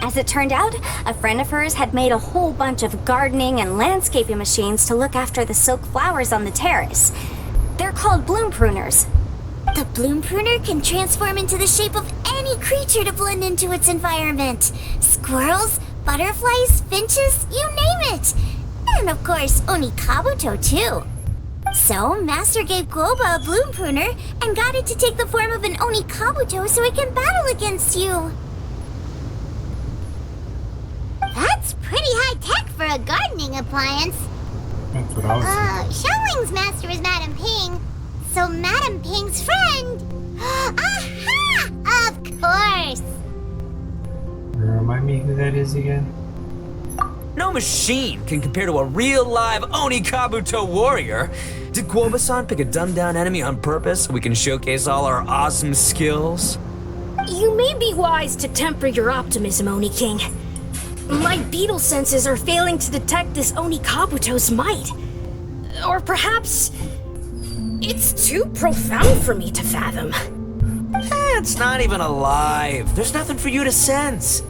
As it turned out, a friend of hers had made a whole bunch of gardening and landscaping machines to look after the silk flowers on the terrace. They're called bloom pruners. The bloom pruner can transform into the shape of any creature to blend into its environment. Squirrels, butterflies, finches, you name it. And of course, Onikabuto too. So, Master gave Guoba a bloom pruner and got it to take the form of an Onikabuto so it can battle against you. That's pretty high-tech for a gardening appliance. That's what I was thinking. Xiaoling's master is Madame Ping, so Madame Ping's friend. Aha! Of course! Remind me who that is again? No machine can compare to a real live Oni Kabuto warrior. Did Guoba-san pick a dumbed-down enemy on purpose so we can showcase all our awesome skills? You may be wise to temper your optimism, Oni King. My beetle senses are failing to detect this Onikabuto's might. Or perhaps it's too profound for me to fathom. It's not even alive. There's nothing for you to sense.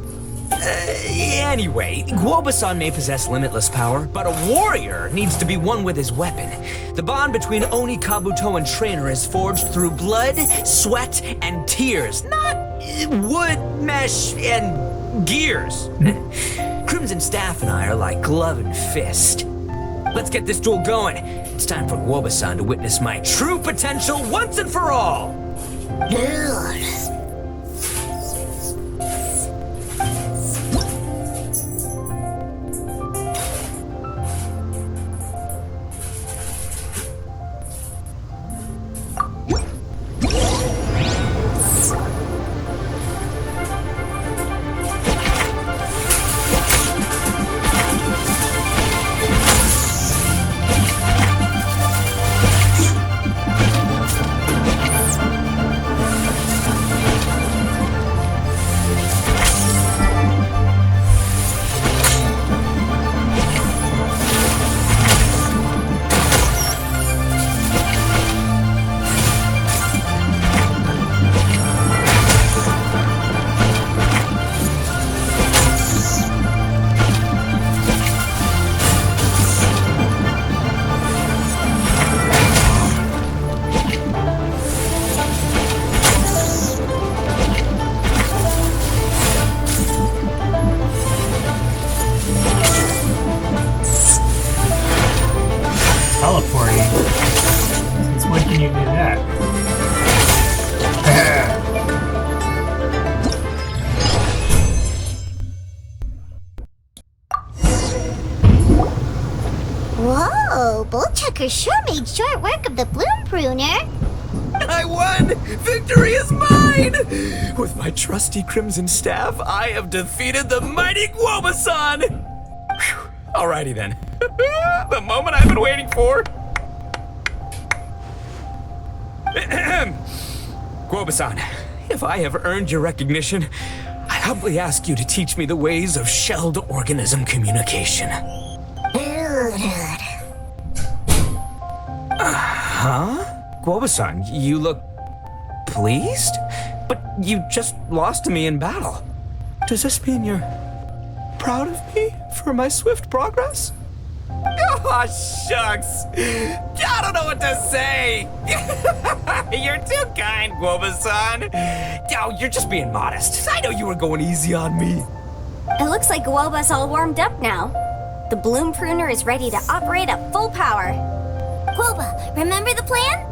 Anyway, Guoba-san may possess limitless power, but a warrior needs to be one with his weapon. The bond between Oni Kabuto and trainer is forged through blood, sweat, and tears, not wood, mesh, and gears. Crimson Staff and I are like glove and fist. Let's get this duel going. It's time for Guoba-san to witness my true potential once and for all. teleporting. Since when can you do that? Whoa, Bullchucker sure made short work of the bloom pruner. I won! Victory is mine! With my trusty crimson staff, I have defeated the mighty Guoba-san! Whew. Alrighty then. The moment I've been waiting for. Guoba-san, if I have earned your recognition, I humbly ask you to teach me the ways of shelled organism communication. Huh? Guoba-san, you look pleased? But you just lost to me in battle. Does this mean you're proud of me for my swift progress? Oh, shucks. I don't know what to say. You're too kind, Guoba-san. Oh, you're just being modest. I know you were going easy on me. It looks like Guoba's all warmed up now. The bloom pruner is ready to operate at full power. Guoba, remember the plan?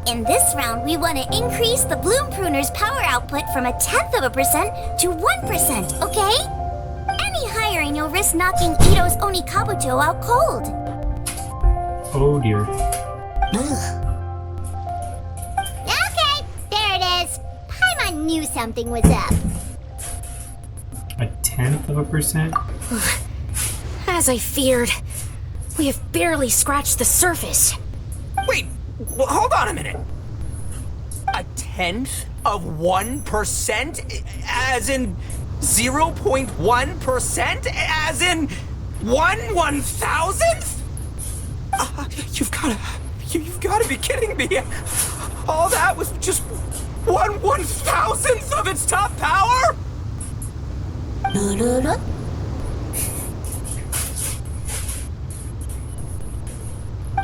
In this round, we want to increase the bloom pruner's power output from 0.1% to 1%, okay? Any higher and you'll risk knocking Itto's Onikabuto out cold. Oh dear. Okay, there it is. Paimon knew something was up. 0.1%? As I feared, we have barely scratched the surface. Wait, hold on a minute. 0.1%? As in 0.1%? As in 1/1000th? You've gotta be kidding me. All that was just 1/1000th of its top power?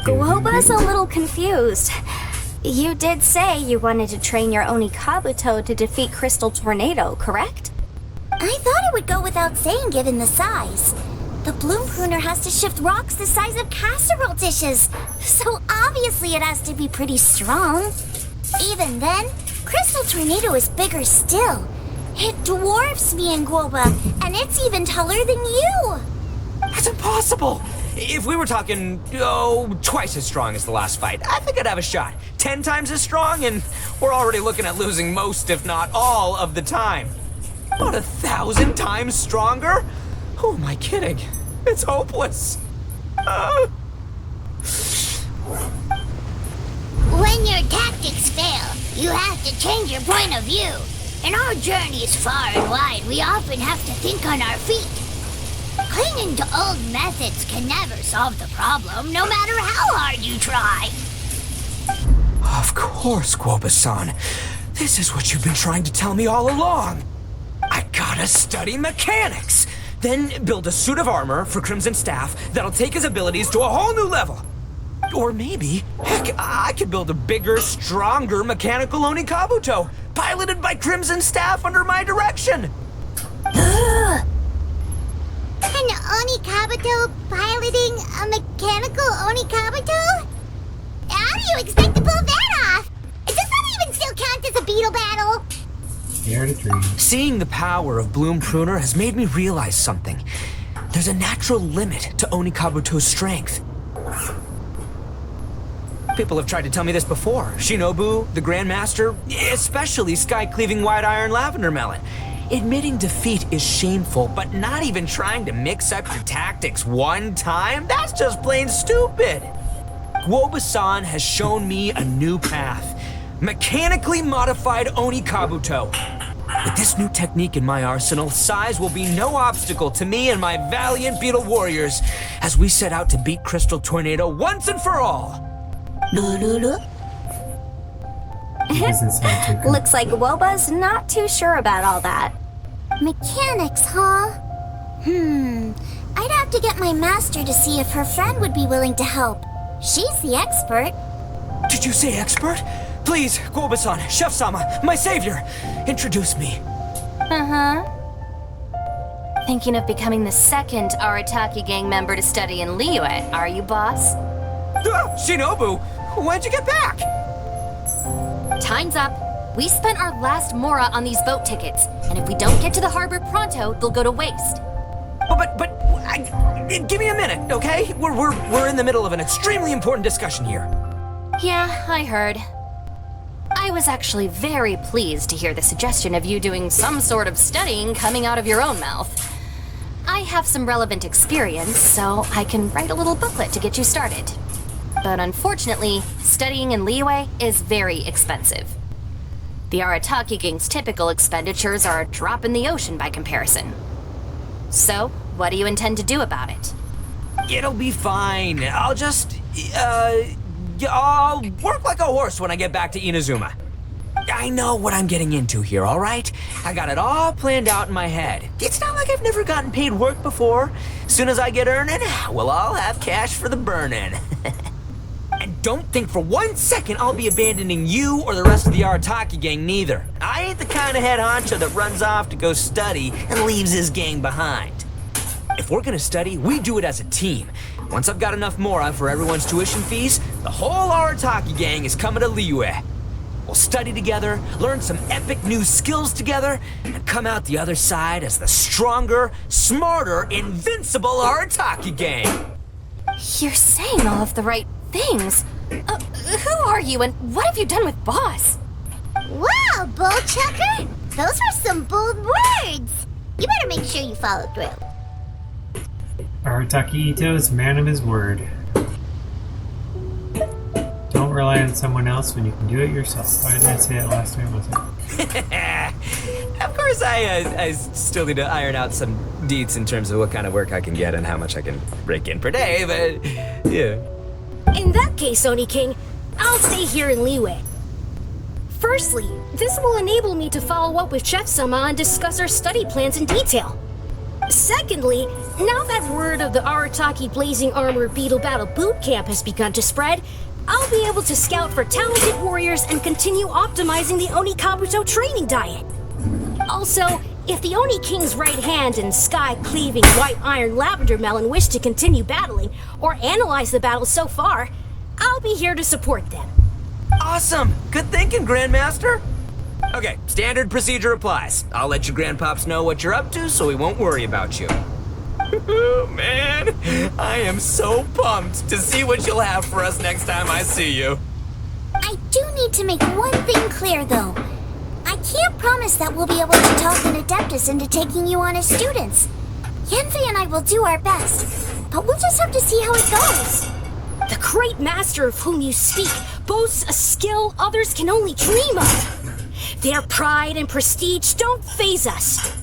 Guoba's a little confused. You did say you wanted to train your Onikabuto to defeat Crystal Tornado, correct? I thought it would go without saying given the size. The bloom pruner has to shift rocks the size of casserole dishes, so obviously it has to be pretty strong. Even then, Crystal Tornado is bigger still. It dwarfs me and Guoba, and it's even taller than you. That's impossible! If we were talking, twice as strong as the last fight, I think I'd have a shot. 10 times as strong, and we're already looking at losing most, if not all, of the time. About 1,000 times stronger? Who am I kidding? It's hopeless. When your tactics fail, you have to change your point of view. In our journeys far and wide, we often have to think on our feet. Clinging to old methods can never solve the problem, no matter how hard you try. Of course, Guoba-san. This is what you've been trying to tell me all along. I gotta study mechanics, then build a suit of armor for Crimson Staff that'll take his abilities to a whole new level. Or maybe, heck, I could build a bigger, stronger mechanical Onikabuto, piloted by Crimson Staff under my direction. An Onikabuto piloting a mechanical Onikabuto? How do you expect to pull that off? Does that even still count as a beetle battle? Dare to dream. Seeing the power of Bloom Pruner has made me realize something. There's a natural limit to Onikabuto's strength. People have tried to tell me this before. Shinobu, the Grandmaster, especially Sky-Cleaving White Iron Lavender Melon. Admitting defeat is shameful, but not even trying to mix up your tactics one time? That's just plain stupid. Guoba-san has shown me a new path. Mechanically modified Onikabuto. With this new technique in my arsenal, size will be no obstacle to me and my valiant beetle warriors as we set out to beat Crystal Tornado once and for all. Doesn't sound too good. Looks like Guoba's not too sure about all that. Mechanics, huh? I'd have to get my master to see if her friend would be willing to help. She's the expert. Did you say expert? Please, Guoba-san, Chef-sama, my savior, introduce me. Thinking of becoming the second Arataki gang member to study in Liyue, are you, boss? Shinobu, when'd you get back? Time's up. We spent our last mora on these boat tickets, and if we don't get to the harbor pronto, they'll go to waste. Give me a minute, okay? We're in the middle of an extremely important discussion here. Yeah, I heard. I was actually very pleased to hear the suggestion of you doing some sort of studying coming out of your own mouth. I have some relevant experience, so I can write a little booklet to get you started. But unfortunately, studying in Liyue is very expensive. The Arataki Gang's typical expenditures are a drop in the ocean by comparison. So, what do you intend to do about it? It'll be fine. I'll just, I'll work like a horse when I get back to Inazuma. I know what I'm getting into here, all right? I got it all planned out in my head. It's not like I've never gotten paid work before. Soon as I get earning, we'll all have cash for the burning. And don't think for 1 second I'll be abandoning you or the rest of the Arataki gang neither. I ain't the kind of head honcho that runs off to go study and leaves his gang behind. If we're gonna study, we do it as a team. Once I've got enough mora for everyone's tuition fees, the whole Arataki gang is coming to Liyue. We'll study together, learn some epic new skills together, and come out the other side as the stronger, smarter, invincible Arataki gang. You're saying all of the right things. Who are you and what have you done with Boss? Wow, Bull Chucker! Those were some bold words! You better make sure you follow through. Arataki Itto is a man of his word. Don't rely on someone else when you can do it yourself. Why didn't I say it last time? Was it? Of course, I still need to iron out some deets in terms of what kind of work I can get and how much I can break in per day, but yeah. In that case, Oni King, I'll stay here in Liyue. Firstly, this will enable me to follow up with Chef-sama and discuss our study plans in detail. Secondly, now that word of the Arataki Blazing Armor Beetle Battle Boot Camp has begun to spread, I'll be able to scout for talented warriors and continue optimizing the Oni Kabuto training diet. Also, if the Oni King's right hand and sky-cleaving white iron lavender melon wish to continue battling or analyze the battle so far, I'll be here to support them. Awesome! Good thinking, Grandmaster! Okay, standard procedure applies. I'll let your grandpops know what you're up to so we won't worry about you. Man, I am so pumped to see what you'll have for us next time I see you. I do need to make one thing clear, though. I can't promise that we'll be able to talk an Adeptus into taking you on as students. Yanfei and I will do our best, but we'll just have to see how it goes. The great master of whom you speak boasts a skill others can only dream of. Their pride and prestige don't faze us.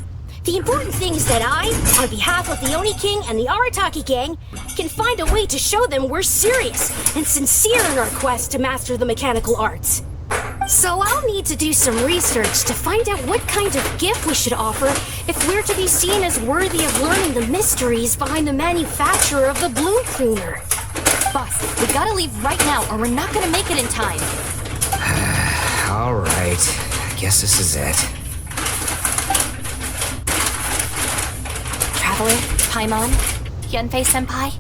The important thing is that I, on behalf of the Oni King and the Arataki gang, can find a way to show them we're serious and sincere in our quest to master the mechanical arts. So I'll need to do some research to find out what kind of gift we should offer if we're to be seen as worthy of learning the mysteries behind the manufacture of the Bloom Pruner. Boss, we gotta leave right now or we're not gonna make it in time. All right, I guess this is it. Traveler, Paimon, Yanfei-senpai,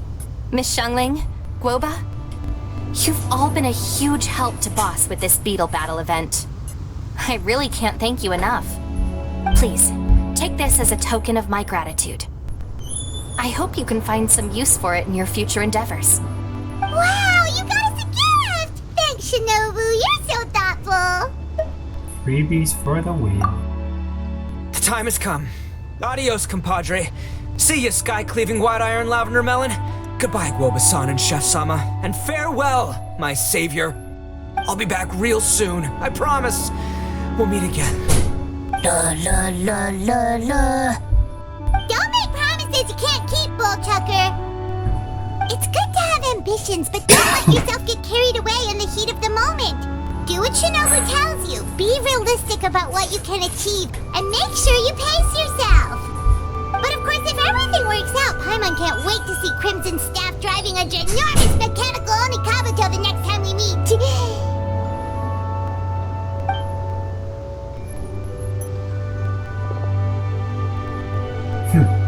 Miss Xiangling, Guoba. You've all been a huge help to Boss with this Beetle Battle event. I really can't thank you enough. Please, take this as a token of my gratitude. I hope you can find some use for it in your future endeavors. Wow, you got us a gift! Thanks, Shinobu, you're so thoughtful! Freebies for the win. The time has come. Adios, compadre. See ya, sky-cleaving white iron lavender melon. Goodbye, Guoba-san and Chef-sama. And farewell, my savior. I'll be back real soon, I promise. We'll meet again. La la la la la. Don't make promises you can't keep, Bull Chucker. It's good to have ambitions, but don't let yourself get carried away in the heat of the moment. Do what Shinobu tells you. Be realistic about what you can achieve, and make sure you pace yourself. But of course, if everything works out, Paimon can't wait to see Crimson Staff driving a ginormous mechanical Onikabuto the next time we meet.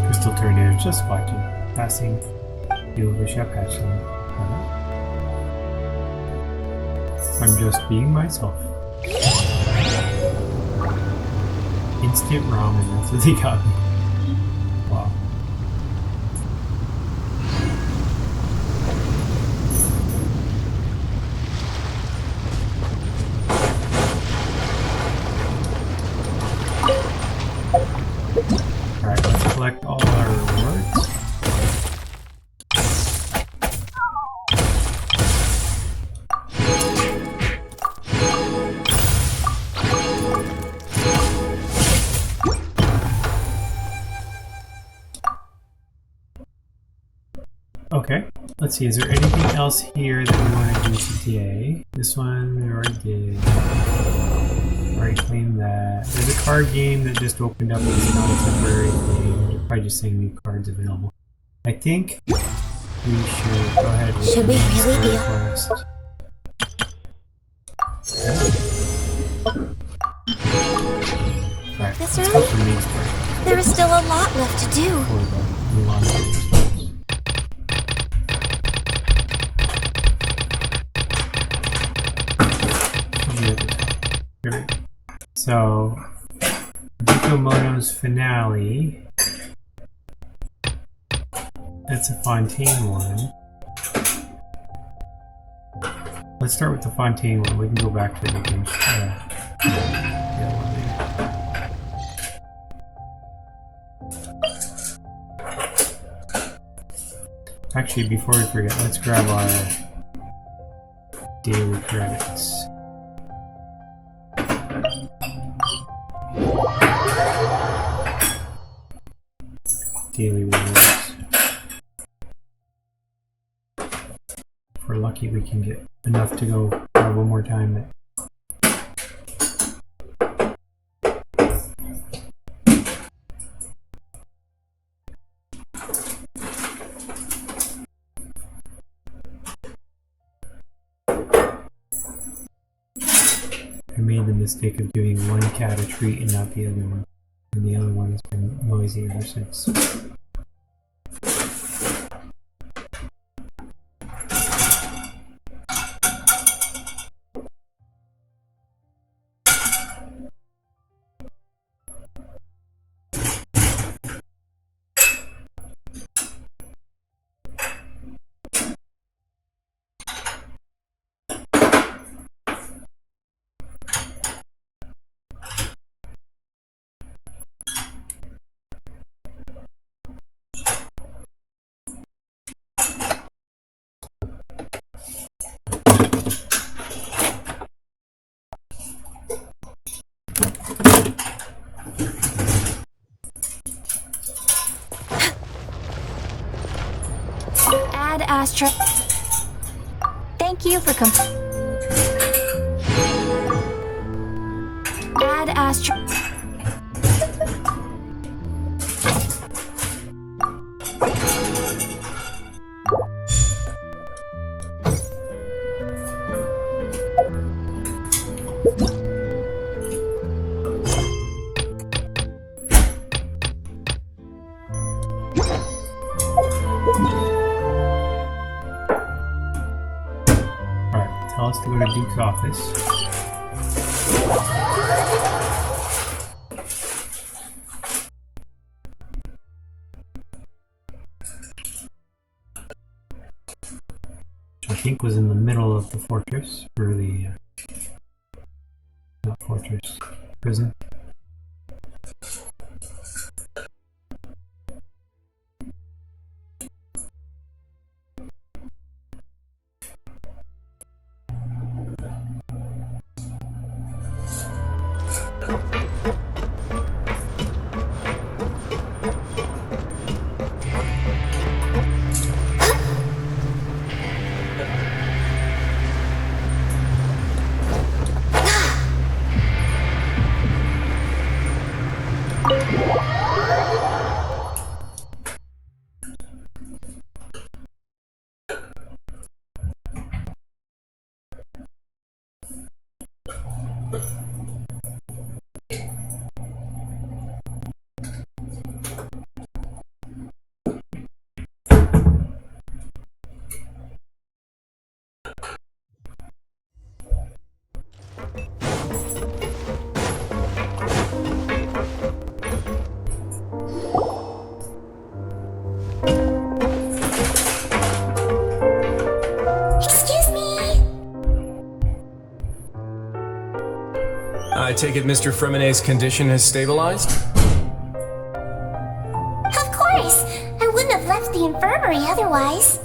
Crystal Tornado just watching. Passing you over Chef Hatchling. I'm just being myself. Instant ramen, that's what they got me. Wow. Alright, let's collect all our rewards. Okay, let's see, is there anything else here that we want to do today? This one we already did. Already claimed that. There's a card game that just opened up, it's not a temporary thing. They're probably just saying new cards available. I think we should go ahead with Should we really be quest. Alright, this let's go early? for these first. There is still a lot left to do. Before we move on to these ones. Great. So, Mono's finale. That's a Fontaine one. Let's start with the Fontaine one. We can go back to the game. The other one later. Actually, before we forget, let's grab our daily credits. Daily rewards. If we're lucky, we can get enough to go one more time. I made the mistake of giving one cat a treat and not the other one. And the other one has been noisy ever since. Add Astra. Thank you for Add Astra. Tell us to go to Duke's office. Which I think was in the middle of the fortress, or the not fortress, prison. I take it Mr. Fremonet's condition has stabilized? Of course! I wouldn't have left the infirmary otherwise.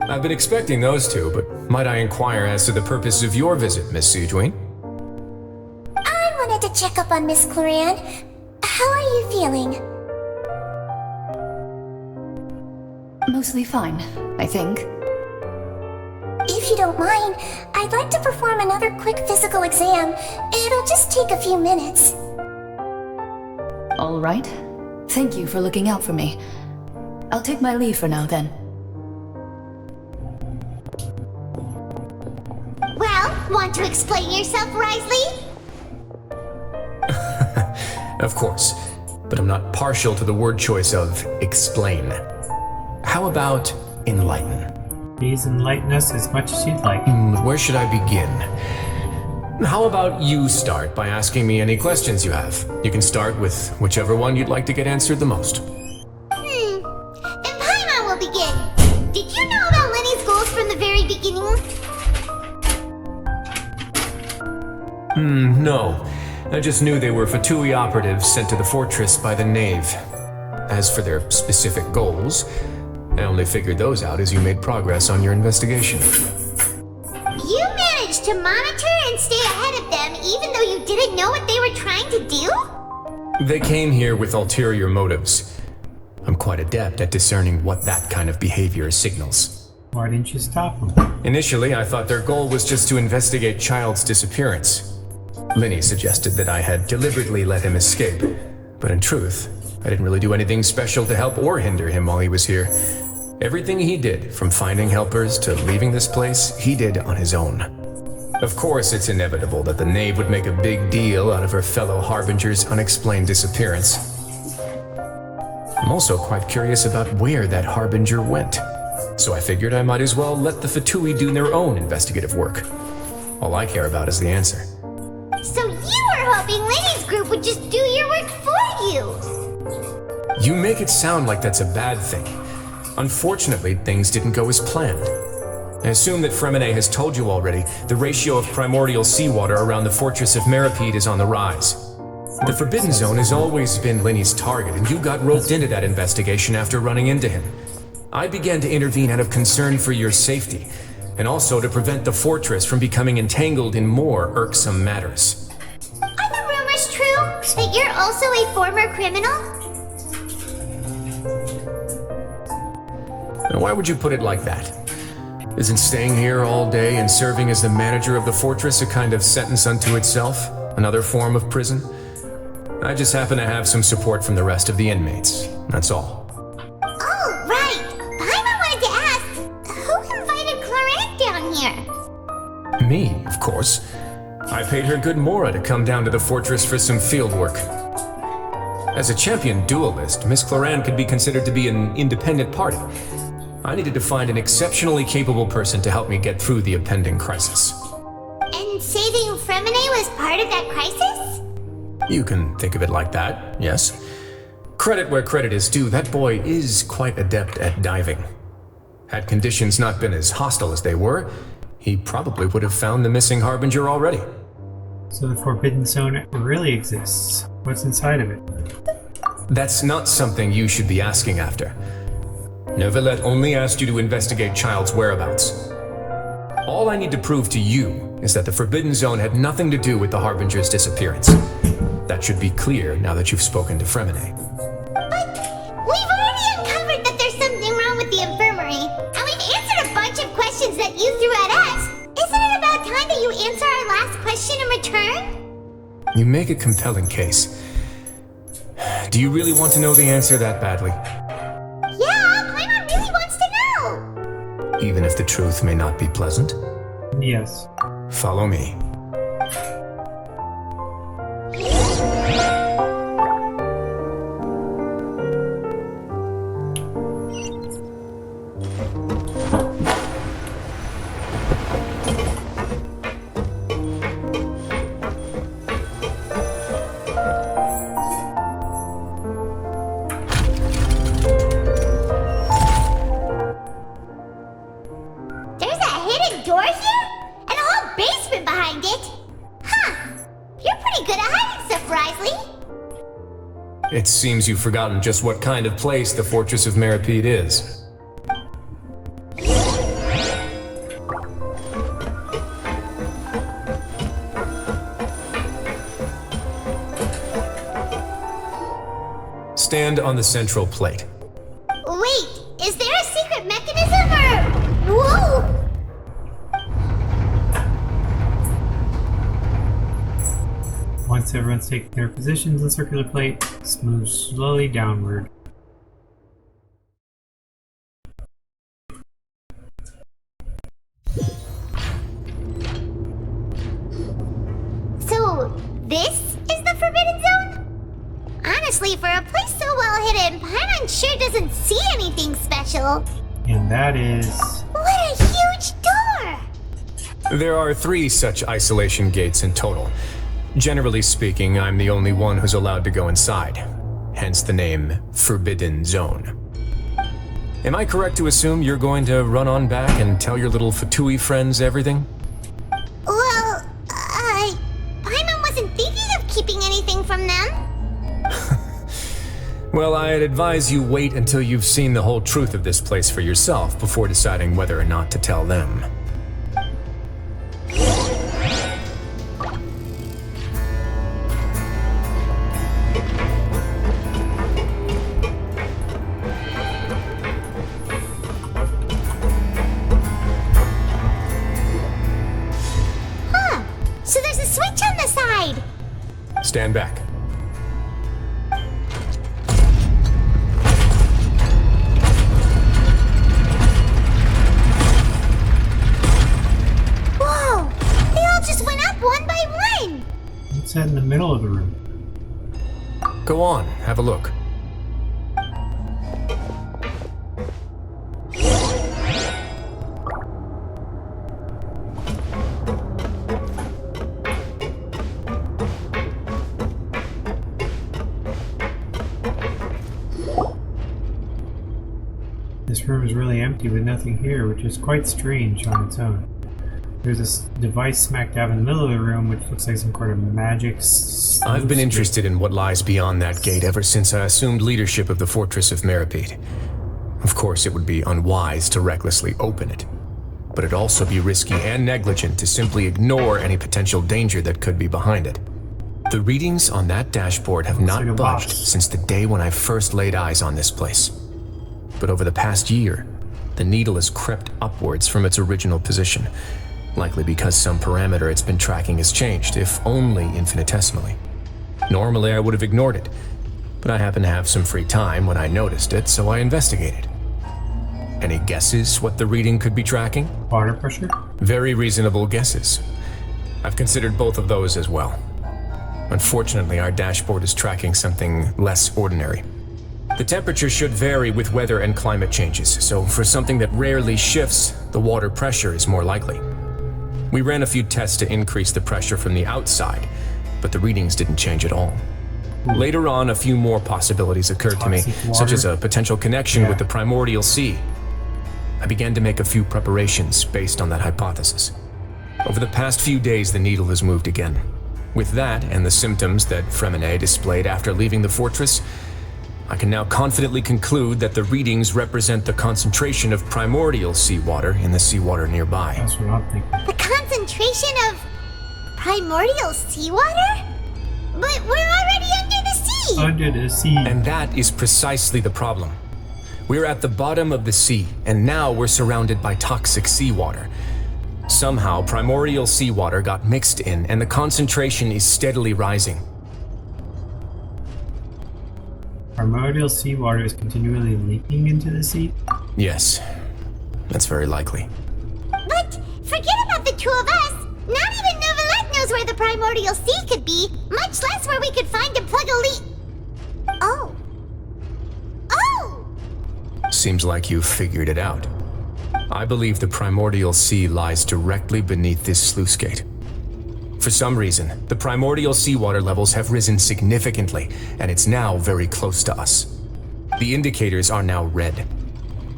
I've been expecting those two, but might I inquire as to the purpose of your visit, Miss Sejuane? I wanted to check up on Miss Cloran. How are you feeling? Mostly fine, I think. If you don't mind, I'd like to perform another quick physical exam. It'll just take a few minutes. All right. Thank you for looking out for me. I'll take my leave for now, then. Well, want to explain yourself, Risley? Of course, but I'm not partial to the word choice of explain. How about enlighten? Please enlighten us as much as you'd like. Where should I begin? How about you start by asking me any questions you have? You can start with whichever one you'd like to get answered the most. Then Paimon will begin. Did you know about Lenny's goals from the very beginning? No. I just knew they were Fatui operatives sent to the fortress by the Knave. As for their specific goals, I only figured those out as you made progress on your investigation. You managed to monitor and stay ahead of them even though you didn't know what they were trying to do? They came here with ulterior motives. I'm quite adept at discerning what that kind of behavior signals. Why didn't you stop them? Initially, I thought their goal was just to investigate Child's disappearance. Linny suggested that I had deliberately let him escape, but in truth, I didn't really do anything special to help or hinder him while he was here. Everything he did, from finding helpers to leaving this place, he did on his own. Of course, it's inevitable that the Knave would make a big deal out of her fellow Harbinger's unexplained disappearance. I'm also quite curious about where that Harbinger went, so I figured I might as well let the Fatui do their own investigative work. All I care about is the answer. So you were hoping Lenny's group would just do your work for you? You make it sound like that's a bad thing. Unfortunately, things didn't go as planned. I assume that Fremonet has told you already, the ratio of primordial seawater around the fortress of Meripede is on the rise. The Forbidden Zone has always been Lenny's target, and you got roped into that investigation after running into him. I began to intervene out of concern for your safety, and also to prevent the fortress from becoming entangled in more irksome matters. Are the rumors true that you're also a former criminal? And why would you put it like that? Isn't staying here all day and serving as the manager of the fortress a kind of sentence unto itself? Another form of prison? I just happen to have some support from the rest of the inmates. That's all. Oh, right. Paimon wanted to ask, who invited Cloran down here? Me, of course. I paid her good mora to come down to the fortress for some field work. As a champion duelist, Miss Cloran could be considered to be an independent party. I needed to find an exceptionally capable person to help me get through the impending crisis. And saving Fremonet was part of that crisis? You can think of it like that, yes. Credit where credit is due, that boy is quite adept at diving. Had conditions not been as hostile as they were, he probably would have found the missing Harbinger already. So the Forbidden Zone really exists. What's inside of it? That's not something you should be asking after. Neuvillette only asked you to investigate Child's whereabouts. All I need to prove to you is that the Forbidden Zone had nothing to do with the Harbinger's disappearance. That should be clear now that you've spoken to Fremonet. But we've already uncovered that there's something wrong with the infirmary, and we've answered a bunch of questions that you threw at us. Isn't it about time that you answer our last question in return? You make a compelling case. Do you really want to know the answer that badly? Yeah, Paimon really wants to know. Even if the truth may not be pleasant? Yes. Follow me. There's a hidden door here? And a whole basement behind it? Huh. You're pretty good wisely. It seems you've forgotten just what kind of place the Fortress of Meripede is. Stand on the central plate. Wait, is there a secret mechanism or... Whoa! Once everyone's taken their positions on the circular plate, let's move slowly downward. So, this is the Forbidden Zone? Honestly, for a place so well hidden, Paimon sure doesn't see anything special. And that is... What a huge door! There are 3 such isolation gates in total. Generally speaking, I'm the only one who's allowed to go inside. Hence the name Forbidden Zone. Am I correct to assume you're going to run on back and tell your little Fatui friends everything? Well, Paimon wasn't thinking of keeping anything from them. Well, I'd advise you wait until you've seen the whole truth of this place for yourself before deciding whether or not to tell them. Huh, so there's a switch on the side. Stand back. Whoa, they all just went up one by one. What's that in the middle of the room? Go on, have a look. This room is really empty with nothing here, which is quite strange on its own. There's this device smack dab in the middle of the room, which looks like some kind of magic... I've been interested in what lies beyond that gate ever since I assumed leadership of the Fortress of Meripede. Of course, it would be unwise to recklessly open it, but it'd also be risky and negligent to simply ignore any potential danger that could be behind it. The readings on that dashboard have Looks like a not budged box. since the day when I first laid eyes on this place. But over the past year, the needle has crept upwards from its original position, likely because some parameter it's been tracking has changed, if only infinitesimally. Normally I would have ignored it, but I happened to have some free time when I noticed it, so I investigated. Any guesses what the reading could be tracking? Water pressure? Very reasonable guesses. I've considered both of those as well. Unfortunately, our dashboard is tracking something less ordinary. The temperature should vary with weather and climate changes, so for something that rarely shifts, the water pressure is more likely. We ran a few tests to increase the pressure from the outside, but the readings didn't change at all. Later on, a few more possibilities occurred to me, such as a potential connection with the primordial sea. I began to make a few preparations based on that hypothesis. Over the past few days, the needle has moved again. With that, and the symptoms that Fremine displayed after leaving the fortress, I can now confidently conclude that the readings represent the concentration of primordial seawater in the seawater nearby. That's what I'm thinking. The concentration of primordial seawater? But we're already under the sea! Under the sea. And that is precisely the problem. We're at the bottom of the sea, and now we're surrounded by toxic seawater. Somehow, primordial seawater got mixed in, and the concentration is steadily rising. Primordial seawater is continually leaking into the sea? Yes, that's very likely. But forget about the two of us! Not even Novelette knows where the primordial sea could be, much less where we could find and plug a leak. Oh. Oh! Seems like you've figured it out. I believe the primordial sea lies directly beneath this sluice gate. For some reason, the primordial seawater levels have risen significantly, and it's now very close to us. The indicators are now red.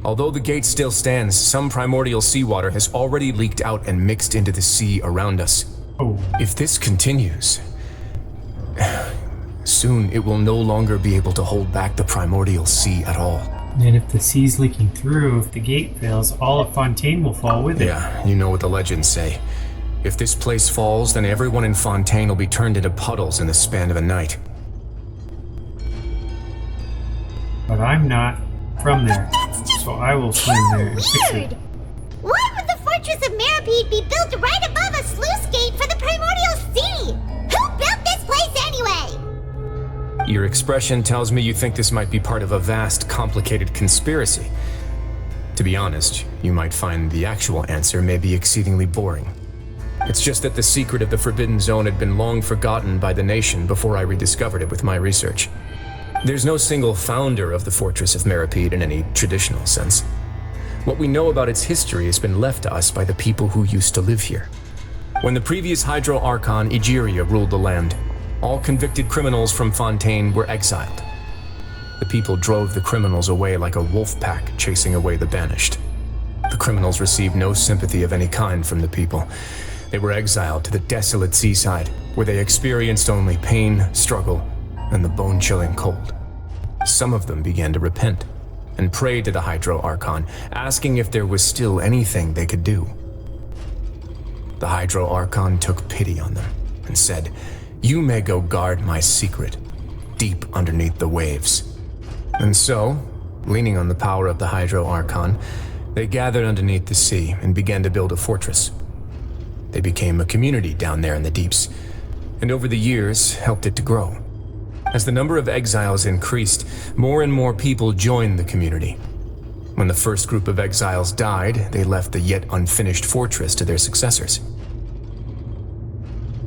Although the gate still stands, some primordial seawater has already leaked out and mixed into the sea around us. Oh. If this continues, Soon it will no longer be able to hold back the primordial sea at all. And if the sea's leaking through, if the gate fails, all of Fontaine will fall with it. Yeah, you know what the legends say. If this place falls, then everyone in Fontaine will be turned into puddles in the span of a night. But I'm not from there, so I will swim there and fix it. Why would the Fortress of Meripede be built right above a sluice gate for the Primordial Sea? Who built this place anyway? Your expression tells me you think this might be part of a vast, complicated conspiracy. To be honest, you might find the actual answer may be exceedingly boring. It's just that the secret of the Forbidden Zone had been long forgotten by the nation before I rediscovered it with my research. There's no single founder of the Fortress of Meripede in any traditional sense. What we know about its history has been left to us by the people who used to live here. When the previous Hydro Archon Egeria ruled the land, all convicted criminals from Fontaine were exiled. The people drove the criminals away like a wolf pack chasing away the banished. The criminals received no sympathy of any kind from the people. They were exiled to the desolate seaside, where they experienced only pain, struggle, and the bone-chilling cold. Some of them began to repent and pray to the Hydro Archon, asking if there was still anything they could do. The Hydro Archon took pity on them and said, "You may go guard my secret, deep underneath the waves." And so, leaning on the power of the Hydro Archon, they gathered underneath the sea and began to build a fortress. They became a community down there in the deeps, and over the years helped it to grow. As the number of exiles increased, more and more people joined the community. When the first group of exiles died, they left the yet unfinished fortress to their successors.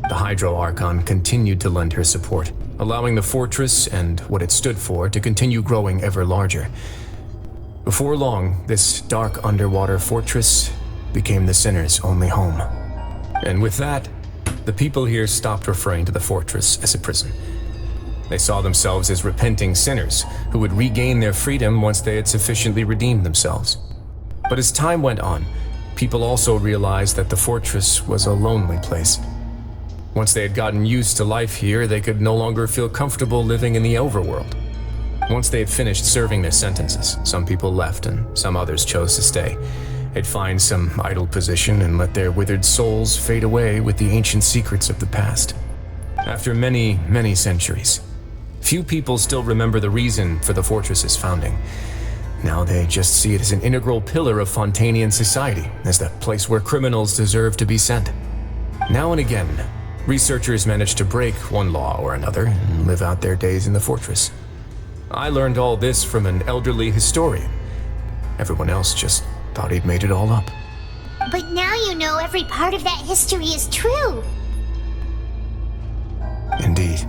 The Hydro Archon continued to lend her support, allowing the fortress and what it stood for to continue growing ever larger. Before long, this dark underwater fortress became the sinner's only home. And with that, the people here stopped referring to the fortress as a prison. They saw themselves as repenting sinners who would regain their freedom once they had sufficiently redeemed themselves. But as time went on, people also realized that the fortress was a lonely place. Once they had gotten used to life here, they could no longer feel comfortable living in the overworld. Once they had finished serving their sentences, some people left and some others chose to stay. They'd find some idle position and let their withered souls fade away with the ancient secrets of the past. After many, many centuries, few people still remember the reason for the fortress's founding. Now they just see it as an integral pillar of Fontainian society, as the place where criminals deserve to be sent. Now and again, researchers manage to break one law or another and live out their days in the fortress. I learned all this from an elderly historian. Everyone else just thought he'd made it all up. But now you know every part of that history is true. Indeed.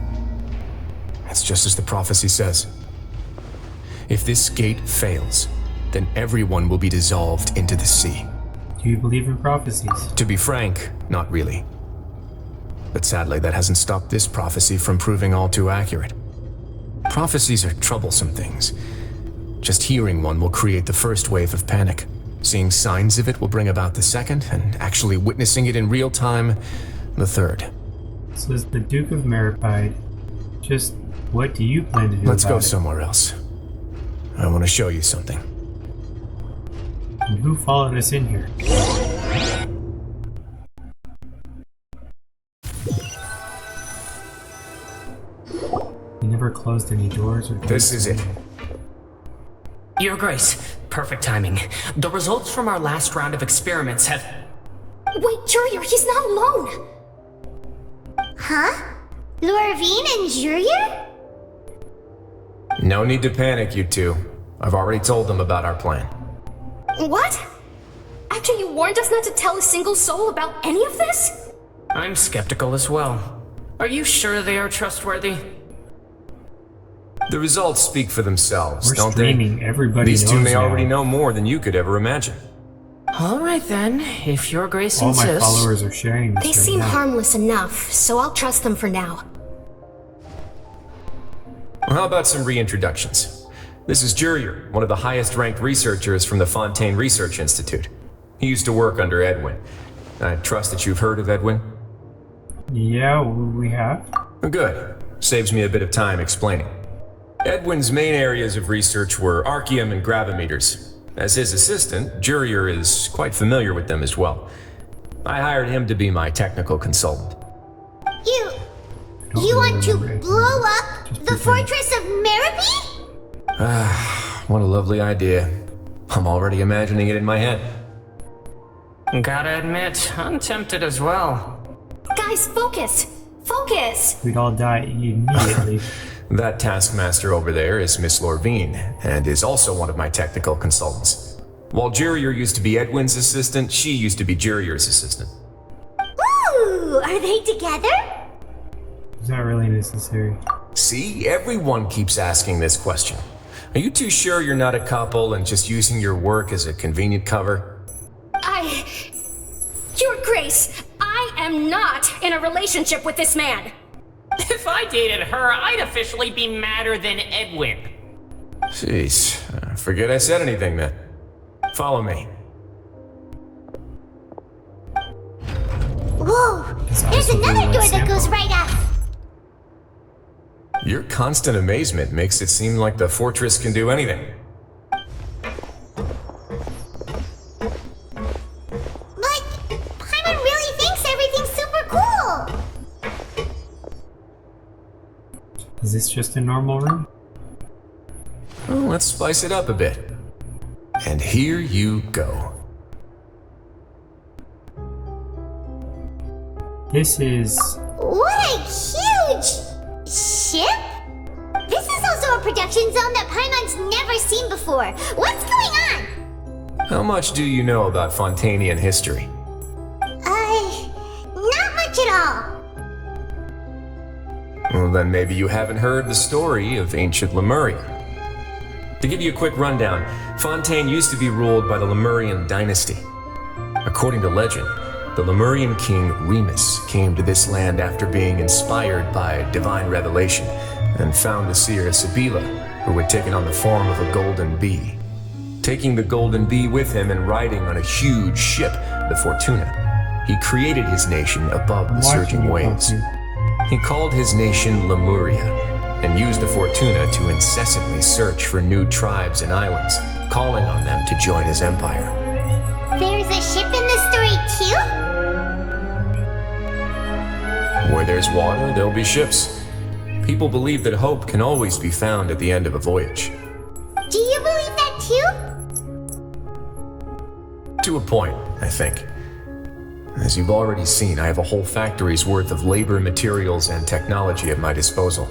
It's just as the prophecy says. If this gate fails, then everyone will be dissolved into the sea. Do you believe in prophecies? To be frank, not really. But sadly, that hasn't stopped this prophecy from proving all too accurate. Prophecies are troublesome things. Just hearing one will create the first wave of panic. Seeing signs of it will bring about the second, and actually witnessing it in real time, the third. So is the Duke of Meripede. Just what do you plan to do Let's about go it? somewhere else. I want to show you something. And who followed us in here? We never closed any doors or... This is it. Your Grace, perfect timing. The results from our last round of experiments have... Wait, Jurier, he's not alone! Huh? Lorvine and Jurier? No need to panic, you two. I've already told them about our plan. What? After you warned us not to tell a single soul about any of this? I'm skeptical as well. Are you sure they are trustworthy? The results speak for themselves, We're don't streaming. they? Everybody These two knows may now. already know more than you could ever imagine. Alright then, if Your Grace All my insists. followers are sharing this They right seem now. harmless enough, so I'll trust them for now. Well, how about some reintroductions? This is Jurier, one of the highest-ranked researchers from the Fontaine Research Institute. He used to work under Edwin. I trust that you've heard of Edwin? Yeah, we have. Good. Saves me a bit of time explaining. Edwin's main areas of research were archaeum and gravimeters. As his assistant, Jurier is quite familiar with them as well. I hired him to be my technical consultant. You want to blow up the fortress of Merripede? What a lovely idea. I'm already imagining it in my head. Gotta admit, I'm tempted as well. Guys, focus! Focus! We'd all die immediately. That taskmaster over there is Miss Lorvine, and is also one of my technical consultants. While Jurier used to be Edwin's assistant, she used to be Jurier's assistant. Ooh, are they together? Is that really necessary? See, everyone keeps asking this question. Are you too sure you're not a couple and just using your work as a convenient cover? Your Grace, I am not in a relationship with this man. If I dated her, I'd officially be madder than Edwin. Jeez, forget I said anything then. Follow me. Whoa, there's another door that goes right up. Your constant amazement makes it seem like the fortress can do anything. But Paimon really thinks everything's super cool. Is this just a normal room? Well, let's spice it up a bit. And here you go. This is... What a huge ship? This is also a production zone that Paimon's never seen before. What's going on? How much do you know about Fontanian history? Not much at all. Well, then maybe you haven't heard the story of ancient Lemuria. To give you a quick rundown, Fontaine used to be ruled by the Lemurian dynasty. According to legend, the Lemurian king Remus came to this land after being inspired by divine revelation and found the seer Sibila, who had taken on the form of a golden bee. Taking the golden bee with him and riding on a huge ship, the Fortuna, he created his nation above the surging waves. He called his nation Lemuria and used the Fortuna to incessantly search for new tribes and islands, calling on them to join his empire. There's a ship in the story too? Where there's water, there'll be ships. People believe that hope can always be found at the end of a voyage. Do you believe that too? To a point, I think. As you've already seen, I have a whole factory's worth of labor, materials, and technology at my disposal.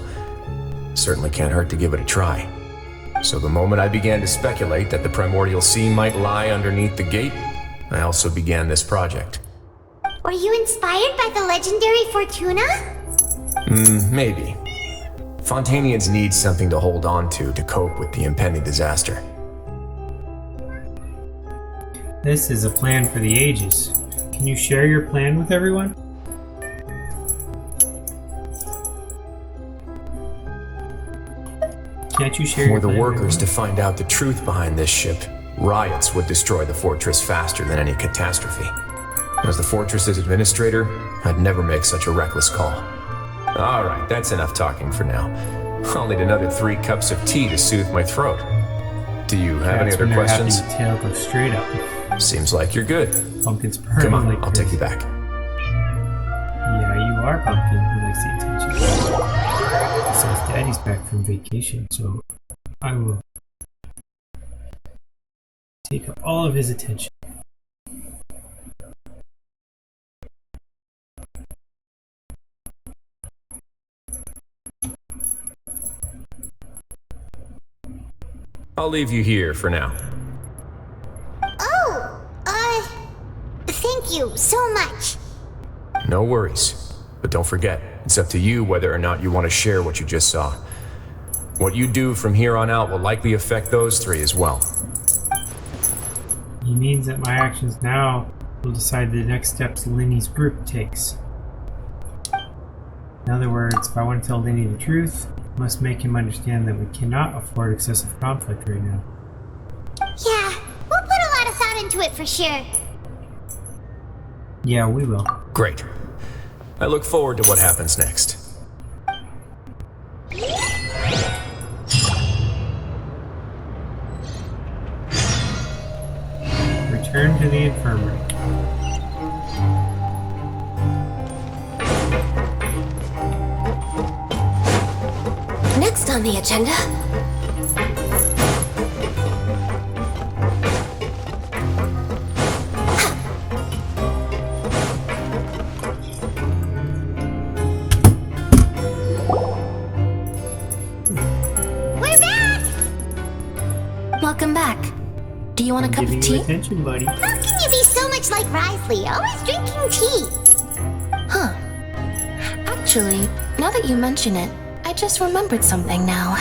Certainly can't hurt to give it a try. So the moment I began to speculate that the primordial sea might lie underneath the gate, I also began this project. Were you inspired by the legendary Fortuna? Maybe. Fontanians need something to hold on to cope with the impending disaster. This is a plan for the ages. Can you share your plan with everyone? Can't you share For your the plan with workers to everyone? find out the truth behind this ship, riots would destroy the fortress faster than any catastrophe. As the fortress's administrator, I'd never make such a reckless call. All right, that's enough talking for now. I'll need another 3 cups of tea to soothe my throat. Do you have any That's other when they're happy questions? the tail goes straight up. Seems like you're good. Pumpkin's Come permanently on, I'll take you back. Yeah, you are Pumpkin who likes the attention. Besides, Daddy's back from vacation, so I will take up all of his attention. I'll leave you here for now. Oh, thank you so much. No worries. But don't forget, it's up to you whether or not you want to share what you just saw. What you do from here on out will likely affect those 3 as well. He means that my actions now will decide the next steps Linny's group takes. In other words, if I want to tell Linny the truth, I must make him understand that we cannot afford excessive conflict right now. Yeah, we'll put a lot of thought into it for sure. Yeah, we will. Great. I look forward to what happens next. infirmary. Next on the agenda. We're back! Welcome back. Do you want a cup of Giving you tea? attention, buddy. How can you be so much like Risley, always drinking tea? Huh. Actually, now that you mention it, I just remembered something now.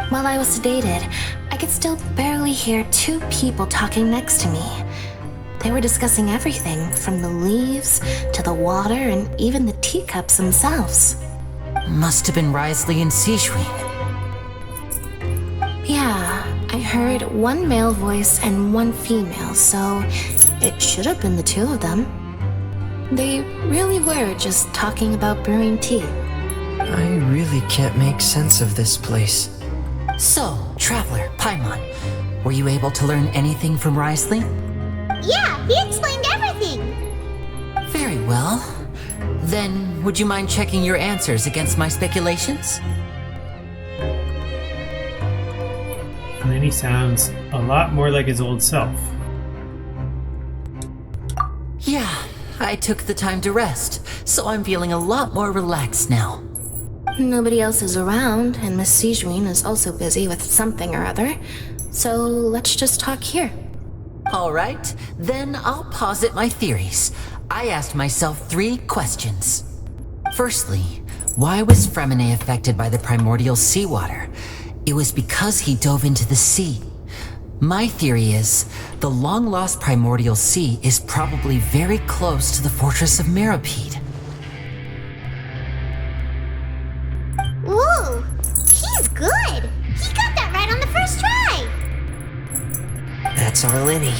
While I was sedated, I could still barely hear two people talking next to me. They were discussing everything, from the leaves to the water and even the teacups themselves. Must have been Risley and Seishween. Yeah, I heard one male voice and one female, so it should have been the two of them. They really were just talking about brewing tea. I really can't make sense of this place. So, Traveler, Paimon, were you able to learn anything from Risley? Yeah, he explained everything. Very well. Then, would you mind checking your answers against my speculations? And then he sounds a lot more like his old self. Yeah, I took the time to rest, so I'm feeling a lot more relaxed now. Nobody else is around, and Miss Seishween is also busy with something or other, so let's just talk here. All right, then I'll posit my theories. I asked myself 3 questions. Firstly, why was Fremine affected by the primordial seawater? It was because he dove into the sea. My theory is, the long-lost primordial sea is probably very close to the fortress of Meripede. Ooh, he's good. He got that right on the first try. That's our Linny.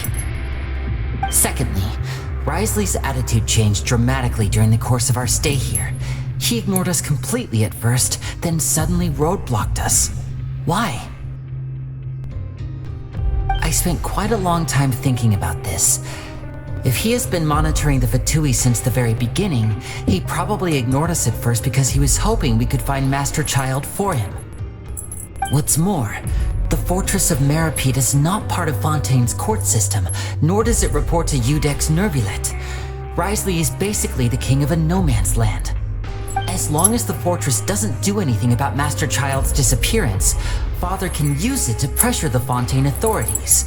Secondly, Risley's attitude changed dramatically during the course of our stay here. He ignored us completely at first, then suddenly roadblocked us. Why? I spent quite a long time thinking about this. If he has been monitoring the Fatui since the very beginning, he probably ignored us at first because he was hoping we could find Master Child for him. What's more, the Fortress of Meripede is not part of Fontaine's court system, nor does it report to Udex Nervulet. Risley is basically the king of a no-man's land. As long as the fortress doesn't do anything about Master Child's disappearance, Father can use it to pressure the Fontaine authorities.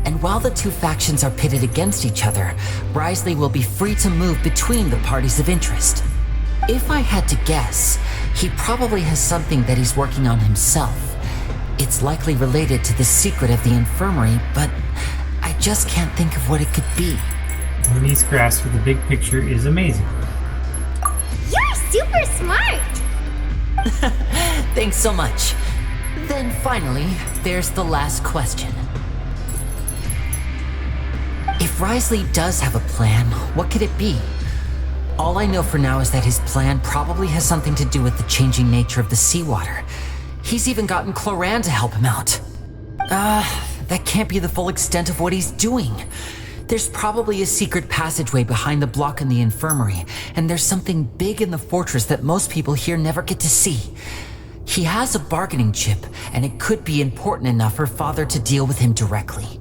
And while the two factions are pitted against each other, Risley will be free to move between the parties of interest. If I had to guess, he probably has something that he's working on himself. It's likely related to the secret of the infirmary, but I just can't think of what it could be. Linny's grasp for the big picture is amazing. You're super smart. Thanks so much. Then finally, there's the last question. If Risley does have a plan, what could it be? All I know for now is that his plan probably has something to do with the changing nature of the seawater. He's even gotten Cloran to help him out. That can't be the full extent of what he's doing. There's probably a secret passageway behind the block in the infirmary, and there's something big in the fortress that most people here never get to see. He has a bargaining chip, and it could be important enough for Father to deal with him directly.